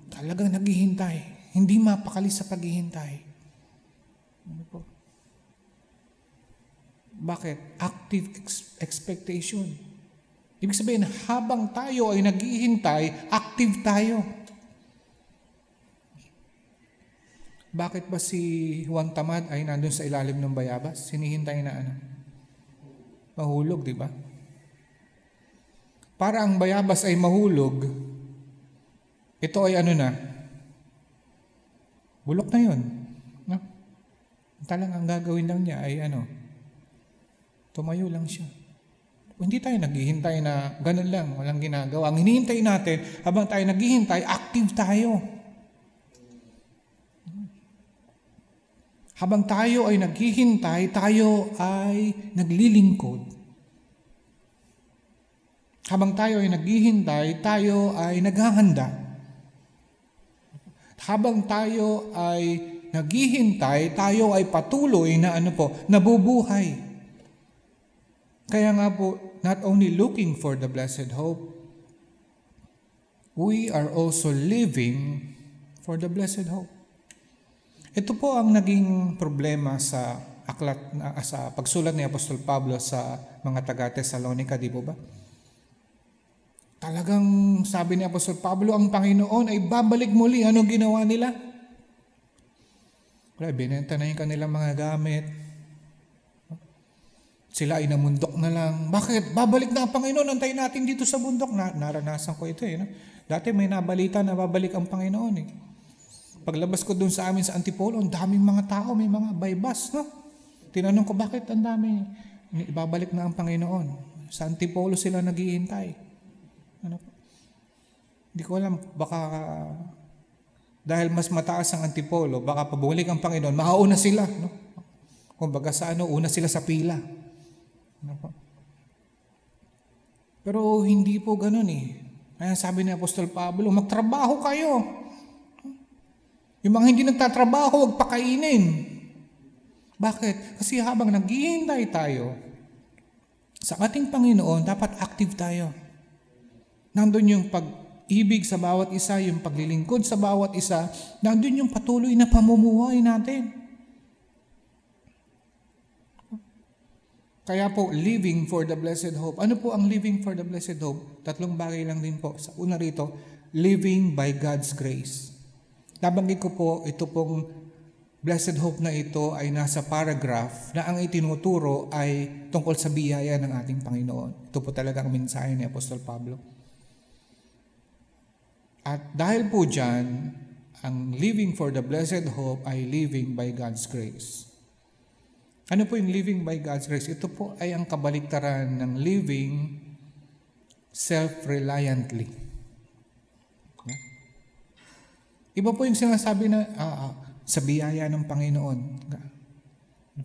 S4: talagang naghihintay. Hindi mapakali sa paghihintay. Ano po? Bakit? Active expectation. Ibig sabihin, habang tayo ay naghihintay, active tayo. Bakit ba si Juan Tamad ay nandun sa ilalim ng bayabas? Sinihintay na ano? Mahulog, di ba? Para ang bayabas ay mahulog, ito ay ano na? Bulok na yun. No? Talang ang gagawin lang niya ay ano? Tumayo lang siya. Hindi tayo naghihintay na ganun lang, walang ginagawa. Ang hinihintay natin, habang tayo naghihintay, active tayo. Habang tayo ay naghihintay, tayo ay naglilingkod. Habang tayo ay naghihintay, tayo ay naghahanda. Habang tayo ay naghihintay, tayo ay patuloy na nabubuhay. Kaya nga po, not only looking for the blessed hope, we are also living for the blessed hope. Ito po ang naging problema sa sa pagsulat ni Apostol Pablo sa mga taga-Tesalonica, di po ba? Talagang sabi ni Apostol Pablo, ang Panginoon ay babalik muli. Ano ginawa nila? Wala, binenta na yung kanilang mga gamit. Sila ay namundok na lang. Bakit? Babalik na ang Panginoon. Antayin natin dito sa bundok. Naranasan ko ito eh. No? Dati may nabalita na babalik ang Panginoon eh. Paglabas ko dun sa amin sa Antipolo, ang daming mga tao, may mga baybas. No? Tinanong ko, bakit ang dami? Babalik na ang Panginoon. Sa Antipolo sila naghihintay. Ano? Hindi ko alam, baka dahil mas mataas ang Antipolo, baka pabalik ang Panginoon, makauna sila. No? Kung baga sa una sila sa pila. Pero hindi po ganun eh. Kaya sabi ni Apostol Pablo, magtrabaho kayo. Yung mga hindi nagtatrabaho, huwag pakainin. Bakit? Kasi habang naghihintay tayo sa ating Panginoon, dapat active tayo. Nandun yung pag-ibig sa bawat isa, yung paglilingkod sa bawat isa, nandun yung patuloy na pamumuhay natin. Kaya po, living for the blessed hope. Ano po ang living for the blessed hope? Tatlong bagay lang din po. Sa una rito, living by God's grace. Nabanggit ko po, ito pong blessed hope na ito ay nasa paragraph na ang itinuturo ay tungkol sa biyaya ng ating Panginoon. Ito po talaga ang mensahe ni Apostol Pablo. At dahil po dyan, ang living for the blessed hope ay living by God's grace. Ano po yung living by God's grace? Ito po ay ang kabaliktaran ng living self-reliantly. Iba po yung sinasabi na sa biyaya ng Panginoon.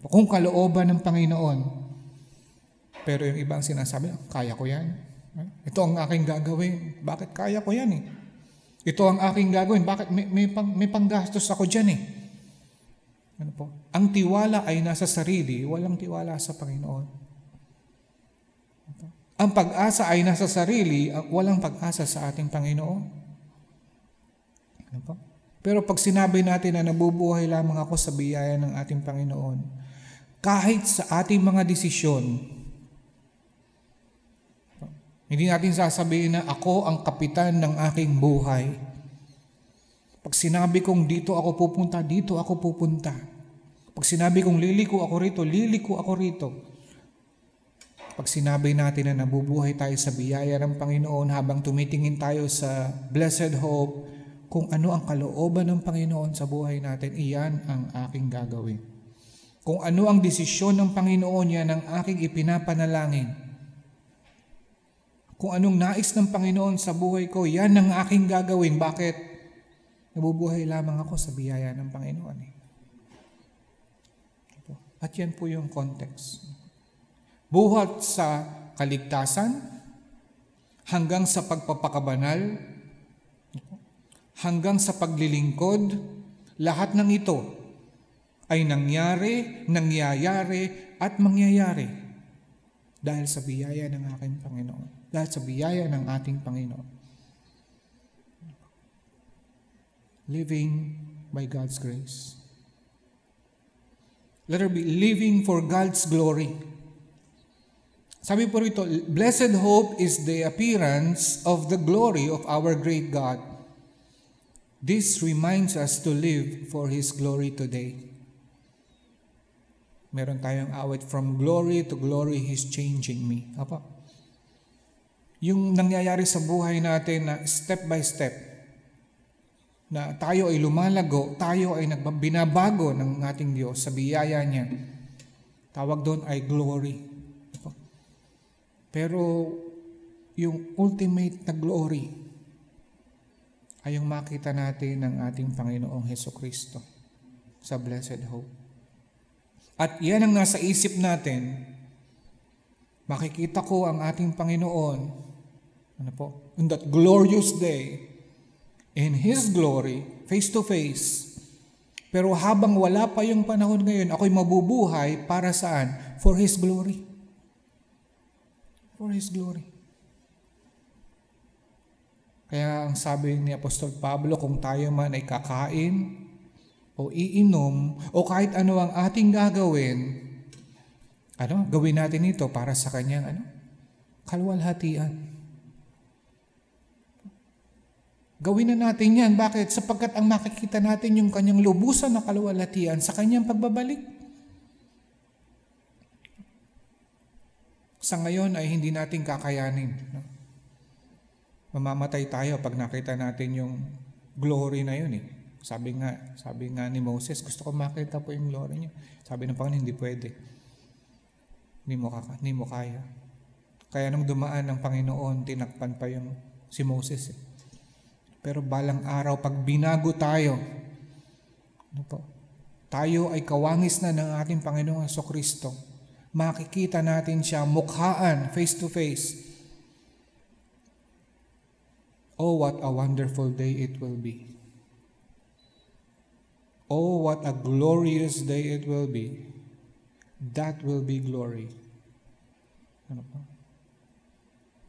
S4: Kung kalooban ng Panginoon. Pero yung ibang sinasabi, kaya ko yan. Ito ang aking gagawin. Bakit kaya ko yan eh? Ito ang aking gagawin. Bakit may panggastos ako dyan eh? Ano po? Ang tiwala ay nasa sarili, walang tiwala sa Panginoon. Ang pag-asa ay nasa sarili, walang pag-asa sa ating Panginoon. Ano po? Pero pag sinabi natin na nabubuhay lamang ako sa biyaya ng ating Panginoon, kahit sa ating mga desisyon, hindi natin sasabihin na ako ang kapitan ng aking buhay. Pag sinabi kong dito ako pupunta, dito ako pupunta. Pag sinabi kong liliko ako rito, liliko ako rito. Pag sinabi natin na nabubuhay tayo sa biyaya ng Panginoon habang tumitingin tayo sa blessed hope, kung ano ang kalooban ng Panginoon sa buhay natin, iyan ang aking gagawin. Kung ano ang desisyon ng Panginoon, yan ang aking ipinapanalangin. Kung anong nais ng Panginoon sa buhay ko, yan ang aking gagawin. Bakit? Nabubuhay lamang ako sa biyaya ng Panginoon. At yan po yung context. Buhat sa kaligtasan, hanggang sa pagpapakabanal, hanggang sa paglilingkod, lahat ng ito ay nangyayari at mangyayari dahil sa biyaya ng aking Panginoon. Dahil sa biyaya ng ating Panginoon. Living by God's grace. Letter B, living for God's glory. Sabi po rito, blessed hope is the appearance of the glory of our great God. This reminds us to live for His glory today. Meron tayong awit, from glory to glory, He's changing me. Apa? Yung nangyayari sa buhay natin na step by step, na tayo ay lumalago, tayo ay binabago ng ating Diyos sa biyaya niya. Tawag doon ay glory. Pero yung ultimate na glory ay yung makita natin ng ating Panginoong Hesukristo sa blessed hope. At yan ang nasa isip natin. Makikita ko ang ating Panginoon on that glorious day in His glory, face to face. Pero habang wala pa yung panahon ngayon, ako'y mabubuhay para saan? For His glory. For His glory. Kaya ang sabi ni Apostol Pablo, kung tayo man ay kakain o iinom o kahit ano ang ating gagawin, gawin natin ito para sa kanyang kaluwalhatian. Gawin na natin yan. Bakit? Sapagkat ang makikita natin yung kanyang lubusan na kaluwalhatian sa kanyang pagbabalik. Sa ngayon ay hindi natin kakayanin. Mamamatay tayo pag nakita natin yung glory na yun. Sabi nga ni Moses, gusto ko makita po yung glory niya. Sabi ng Panginoon, hindi pwede. Hindi mo kaya. Kaya nung dumaan ng Panginoon, tinakpan pa yung si Moses. Pero balang araw, pag binago tayo, tayo ay kawangis na ng ating Panginoong Hesukristo. Makikita natin siya mukhaan, face to face. Oh, what a wonderful day it will be. Oh, what a glorious day it will be. That will be glory.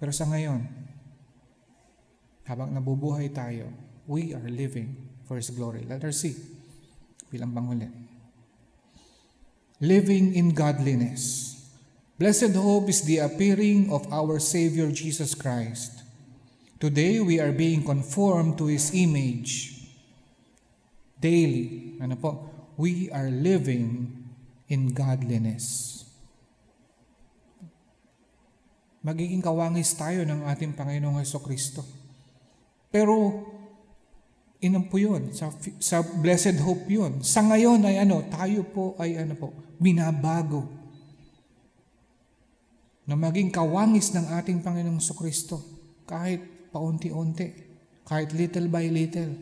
S4: Pero sa ngayon, habang nabubuhay tayo, we are living for His glory. Letter C, bilang panghuli. Living in godliness. Blessed hope is the appearing of our Savior Jesus Christ. Today, we are being conformed to His image. Daily, we are living in godliness. Magiging kawangis tayo ng ating Panginoong Hesukristo. Pero, po yun, sa blessed hope yun. Sa ngayon ay tayo po ay binabago. Na maging kawangis ng ating Panginoong Hesukristo. Kahit paunti-unti. Kahit little by little.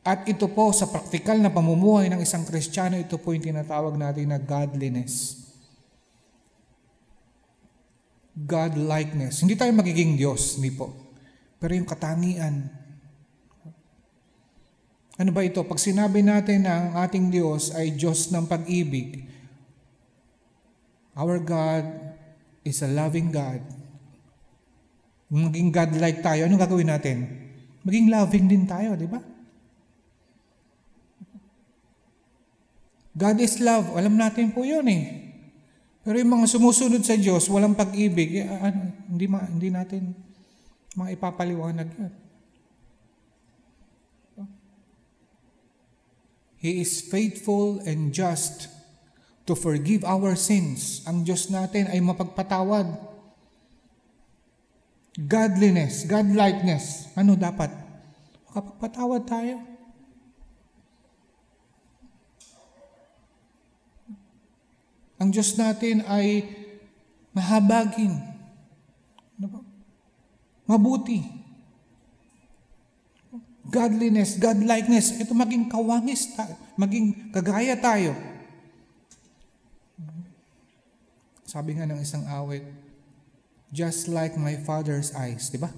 S4: At ito po sa praktikal na pamumuhay ng isang Kristiyano, ito po yung tinatawag natin na godliness. Godlikeness. Hindi tayo magiging Diyos, hindi po. Pero yung katangian. Ano ba ito? Pag sinabi natin na ang ating Diyos ay Diyos ng pag-ibig, our God is a loving God. Maging godlike tayo, anong gagawin natin? Maging loving din tayo, di ba? God is love. Alam natin po yun eh. Pero yung mga sumusunod sa Diyos, walang pag-ibig, hindi natin maipapaliwanag yan. He is faithful and just to forgive our sins. Ang Diyos natin ay mapagpatawad. Godliness, godlikeness. Ano dapat? Makapagpatawad tayo. Ang Diyos natin ay mahabagin. Ano ba? Mabuti. Godliness, godlikeness. Ito maging kawangis tayo. Maging kagaya tayo. Sabi nga ng isang awit, just like my Father's eyes, di ba?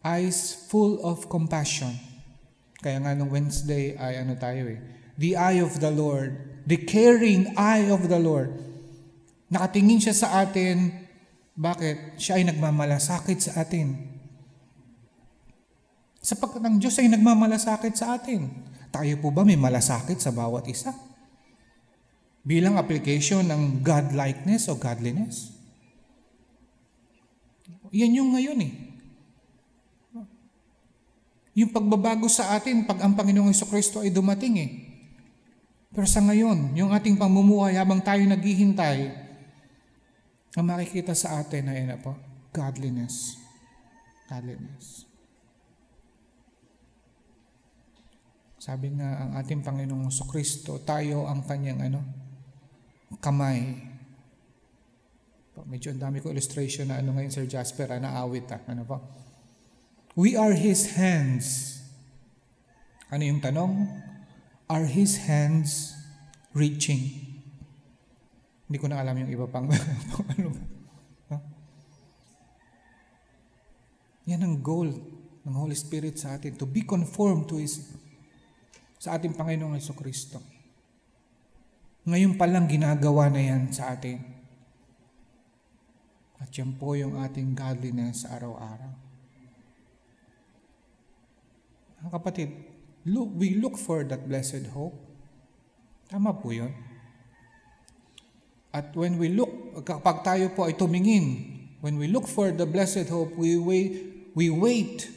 S4: Eyes full of compassion. Kaya nga nung Wednesday ay ano tayo the eye of the Lord, the caring eye of the Lord. Nakatingin siya sa atin. Bakit? Siya ay nagmamalasakit sa atin. Sapagkat ang Diyos ay nagmamalasakit sa atin. Tayo po ba may malasakit sa bawat isa? Bilang application ng godlikeness o godliness. Yan yung ngayon Yung pagbabago sa atin pag ang Panginoong Jesucristo ay dumating Pero sa ngayon, yung ating pamumuhay habang tayo naghihintay, ang makikita sa atin ay godliness. Godliness. Sabi nga ang ating Panginoong Jesucristo, tayo ang kanyang kamay. Medyo ang dami ko illustration na ngayon, Sir Jasper, naawit We are His hands. Ano yung tanong? Are His hands reaching? Hindi ko na alam yung iba pang Yan ang goal ng Holy Spirit sa atin, to be conformed to sa ating Panginoong Jesucristo. Ngayon pa lang ginagawa na yan sa atin. At yan po yung ating godliness sa araw-araw. Mga kapatid, we look for that blessed hope. Tama po yun. At when we look, kapag tayo po ay tumingin, when we look for the blessed hope, we wait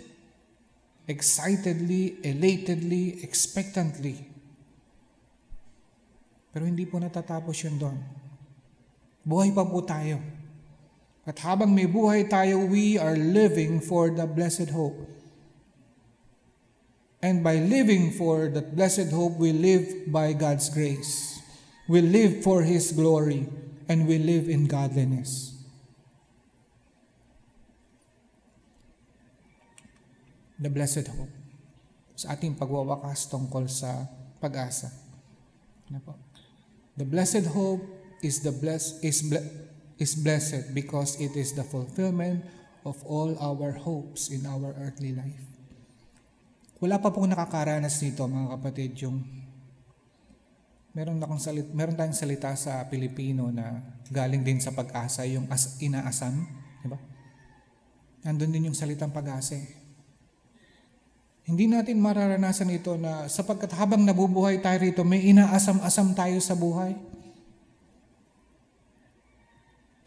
S4: excitedly, elatedly, expectantly. Pero hindi po natatapos yun doon. Buhay pa po tayo. At habang may buhay tayo, we are living for the blessed hope. And by living for that blessed hope, we live by God's grace. We live for His glory. And we live in godliness. The blessed hope. Sa ating pagwawakas tungkol sa pag-asa. Ano po? The blessed hope is blessed because it is the fulfillment of all our hopes in our earthly life. Wala pa pong nakakaranas nito, mga kapatid, yung meron tayong salita sa Pilipino na galing din sa pag-asa, yung inaasam, di ba? Nandun din yung salitang pag-asa. Hindi natin mararanasan ito na sapagkat habang nabubuhay tayo rito, may inaasam-asam tayo sa buhay.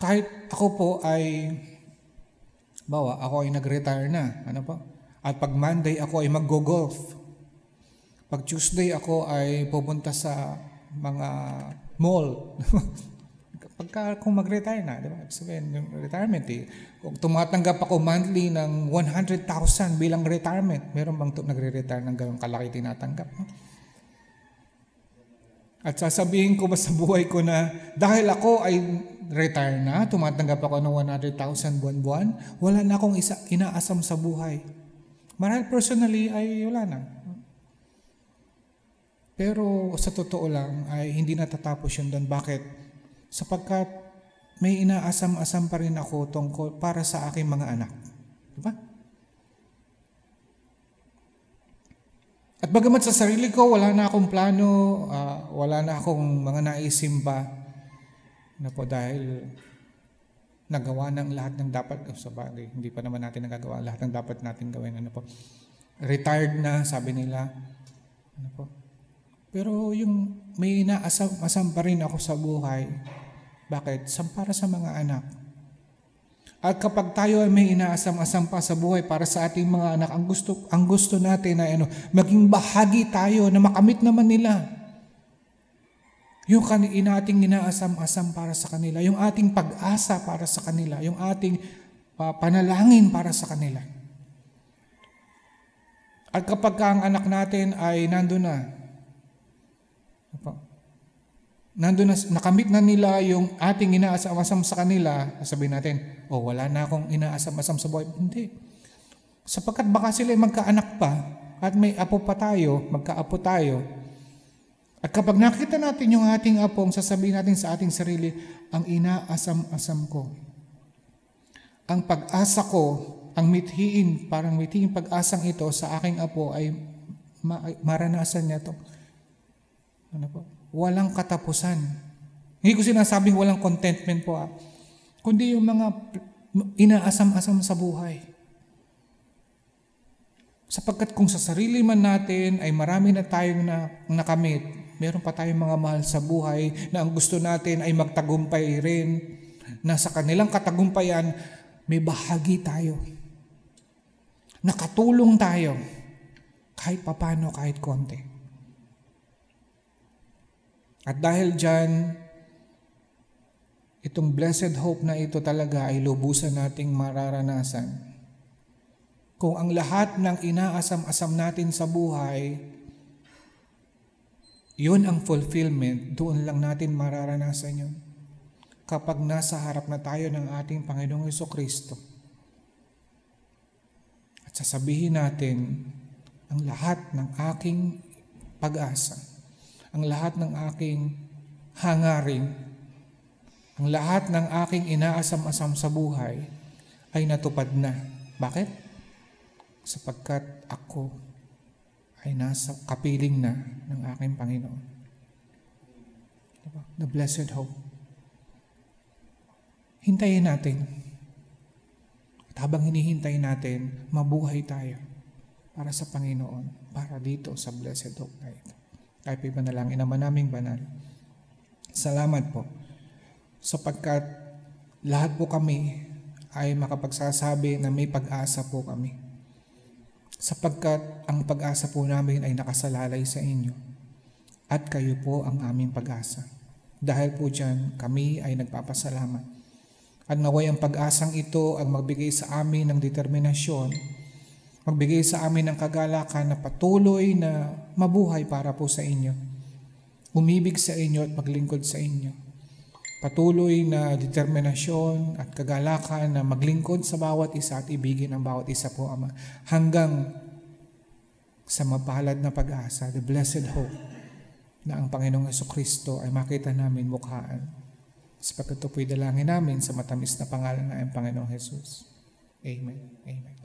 S4: Kahit ako po ay, ako ay nag-retire na, At pag Monday ako ay mag-golf. Pag Tuesday ako ay pupunta sa mga mall. Kung mag-retire na, di ba? Sabihin, yung retirement Kung tumatanggap ako monthly ng 100,000 bilang retirement, meron bang nagre-retire ng gano'ng kalaki tinatanggap? At sasabihin ko ba sa buhay ko na dahil ako ay retire na, tumatanggap ako ng 100,000 buwan-buwan, wala na akong inaasam sa buhay. Marahil personally ay wala na. Pero sa totoo lang ay hindi natatapos yun doon. Bakit? Sapagkat may inaasam-asam pa rin ako tungkol para sa aking mga anak. Diba? At bagamat sa sarili ko, wala na akong plano, wala na akong mga naisim pa, dahil nagawa ng lahat ng dapat, hindi pa naman natin nagagawa lahat ng dapat natin gawin. Retired na, sabi nila. Pero yung may inaasam pa rin ako sa buhay. Bakit? Para sa mga anak. At kapag tayo ay may inaasam-asam pa sa buhay para sa ating mga anak, ang gusto natin ay maging bahagi tayo na makamit naman nila yung ating inaasam-asam para sa kanila, yung ating pag-asa para sa kanila, yung ating panalangin para sa kanila. At kapag ang anak natin ay nandun na, nakamit na nila yung ating inaasam-asam sa kanila, sabihin natin, wala na akong inaasam-asam sa buhay. Hindi. Sapagkat baka sila magkaanak pa at may apo pa tayo, magkaapo tayo. At kapag nakita natin yung ating apong, sasabihin natin sa ating sarili, ang inaasam-asam ko. Ang pag-asa ko, ang mithiin pag-asang ito sa aking apo ay maranasan niya to. Walang katapusan. Hindi ko sinasabing walang contentment po, kundi yung mga inaasam-asam sa buhay. Sapagkat kung sa sarili man natin ay marami na tayong nakamit, meron pa tayong mga mahal sa buhay na ang gusto natin ay magtagumpay rin, na sa kanilang katagumpayan may bahagi tayo. Nakatulong tayo kahit papano, kahit konti. At dahil dyan, itong blessed hope na ito talaga ay lubusan nating mararanasan. Kung ang lahat ng inaasam-asam natin sa buhay, yun ang fulfillment, doon lang natin mararanasan yun. Kapag nasa harap na tayo ng ating Panginoong Jesucristo. At sasabihin natin, ang lahat ng aking pag-asa, ang lahat ng aking hangarin, ang lahat ng aking inaasam-asam sa buhay ay natupad na. Bakit? Sapagkat ako ay nasa kapiling na ng aking Panginoon. Diba? The blessed hope. Hintayin natin. At habang hinihintay natin, mabuhay tayo para sa Panginoon, para dito sa blessed hope na ito. Tayo po'y manalangin naman naming banal. Salamat po sapagkat lahat po kami ay makapagsasabi na may pag-asa po kami. Sapagkat ang pag-asa po namin ay nakasalalay sa inyo at kayo po ang aming pag-asa. Dahil po dyan, kami ay nagpapasalamat. At naway ang pag-asang ito ang magbigay sa amin ng determinasyon, magbigay sa amin ng kagalakan na patuloy na mabuhay para po sa inyo. Umibig sa inyo at maglingkod sa inyo. Patuloy na determinasyon at kagalakan na maglingkod sa bawat isa at ibigin ang bawat isa po, Ama, hanggang sa mapalad na pag-asa, the blessed hope, na ang Panginoong Jesucristo ay makita namin mukhaan. Sapagkat ito po'y dalangin namin sa matamis na pangalan ng Panginoong Jesus. Amen. Amen.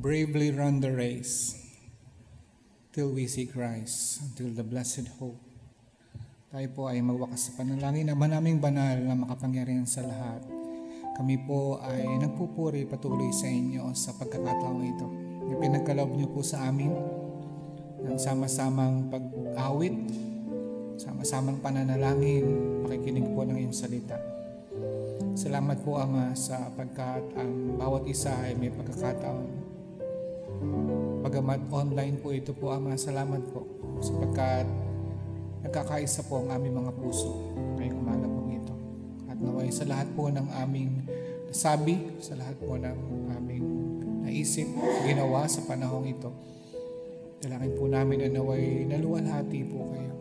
S4: bravely run the race till we see Christ, until the blessed hope. Tayo po ay magwakas sa panalangin. Ama naming banal na makapangyarihan sa lahat, kami po ay nagpupuri patuloy sa inyo sa pagkakataong ito. Ipinagkaloob niyo po sa amin ng sama-samang pag-awit, sama-samang pananalangin, pakikinig po ng iyong salita. Salamat po, Ama, sapagkat ang bawat isa ay may pagkakataon. Bagamat online po ito po, Ama, salamat po sapagkat nagkakaisa po ang aming mga puso ngayong umaga po ito. At naway sa lahat po ng aming nasabi, sa lahat po ng aming naisip, ginawa sa panahong ito, dalangin po namin na naway naluwalhati po kayo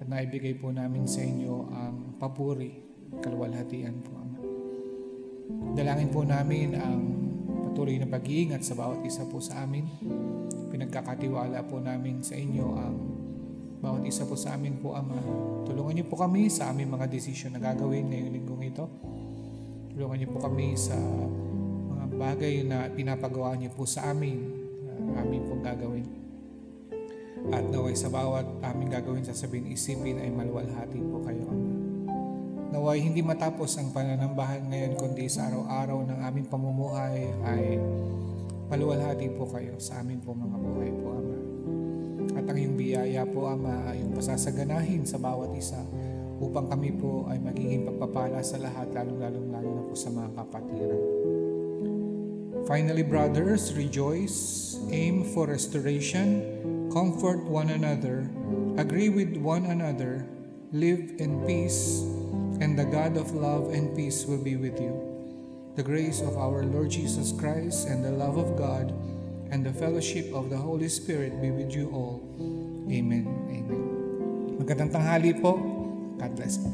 S4: at naibigay po namin sa inyo ang papuri, kaluwalhatian po, Ama. Dalangin po namin ang patuloy na pag-iingat sa bawat isa po sa amin. Pinagkakatiwala po namin sa inyo ang bawat isa po sa amin po, Ama. Tulungan niyo po kami sa aming mga desisyon na gagawin ngayong linggong ito. Tulungan niyo po kami sa mga bagay na pinapagawa niyo po sa amin, amin pong gagawin. At naway sa bawat aming gagawin, sasabihin, isipin ay maluwalhati po kayo, Ama. Naway hindi matapos ang pananambahan ngayon, kundi sa araw-araw ng aming pamumuhay ay maluwalhati po kayo sa amin po mga buhay po, Ama. At ang iyong biyaya po, Ama, ay yung pasasaganahin sa bawat isa upang kami po ay magiging pagpapala sa lahat, lalo na po sa mga kapatiran. Finally, brothers, rejoice, aim for restoration, comfort one another, agree with one another, live in peace, and the God of love and peace will be with you. The grace of our Lord Jesus Christ and the love of God and the fellowship of the Holy Spirit be with you all. Amen. Amen. Magandang tanghali po. God bless po.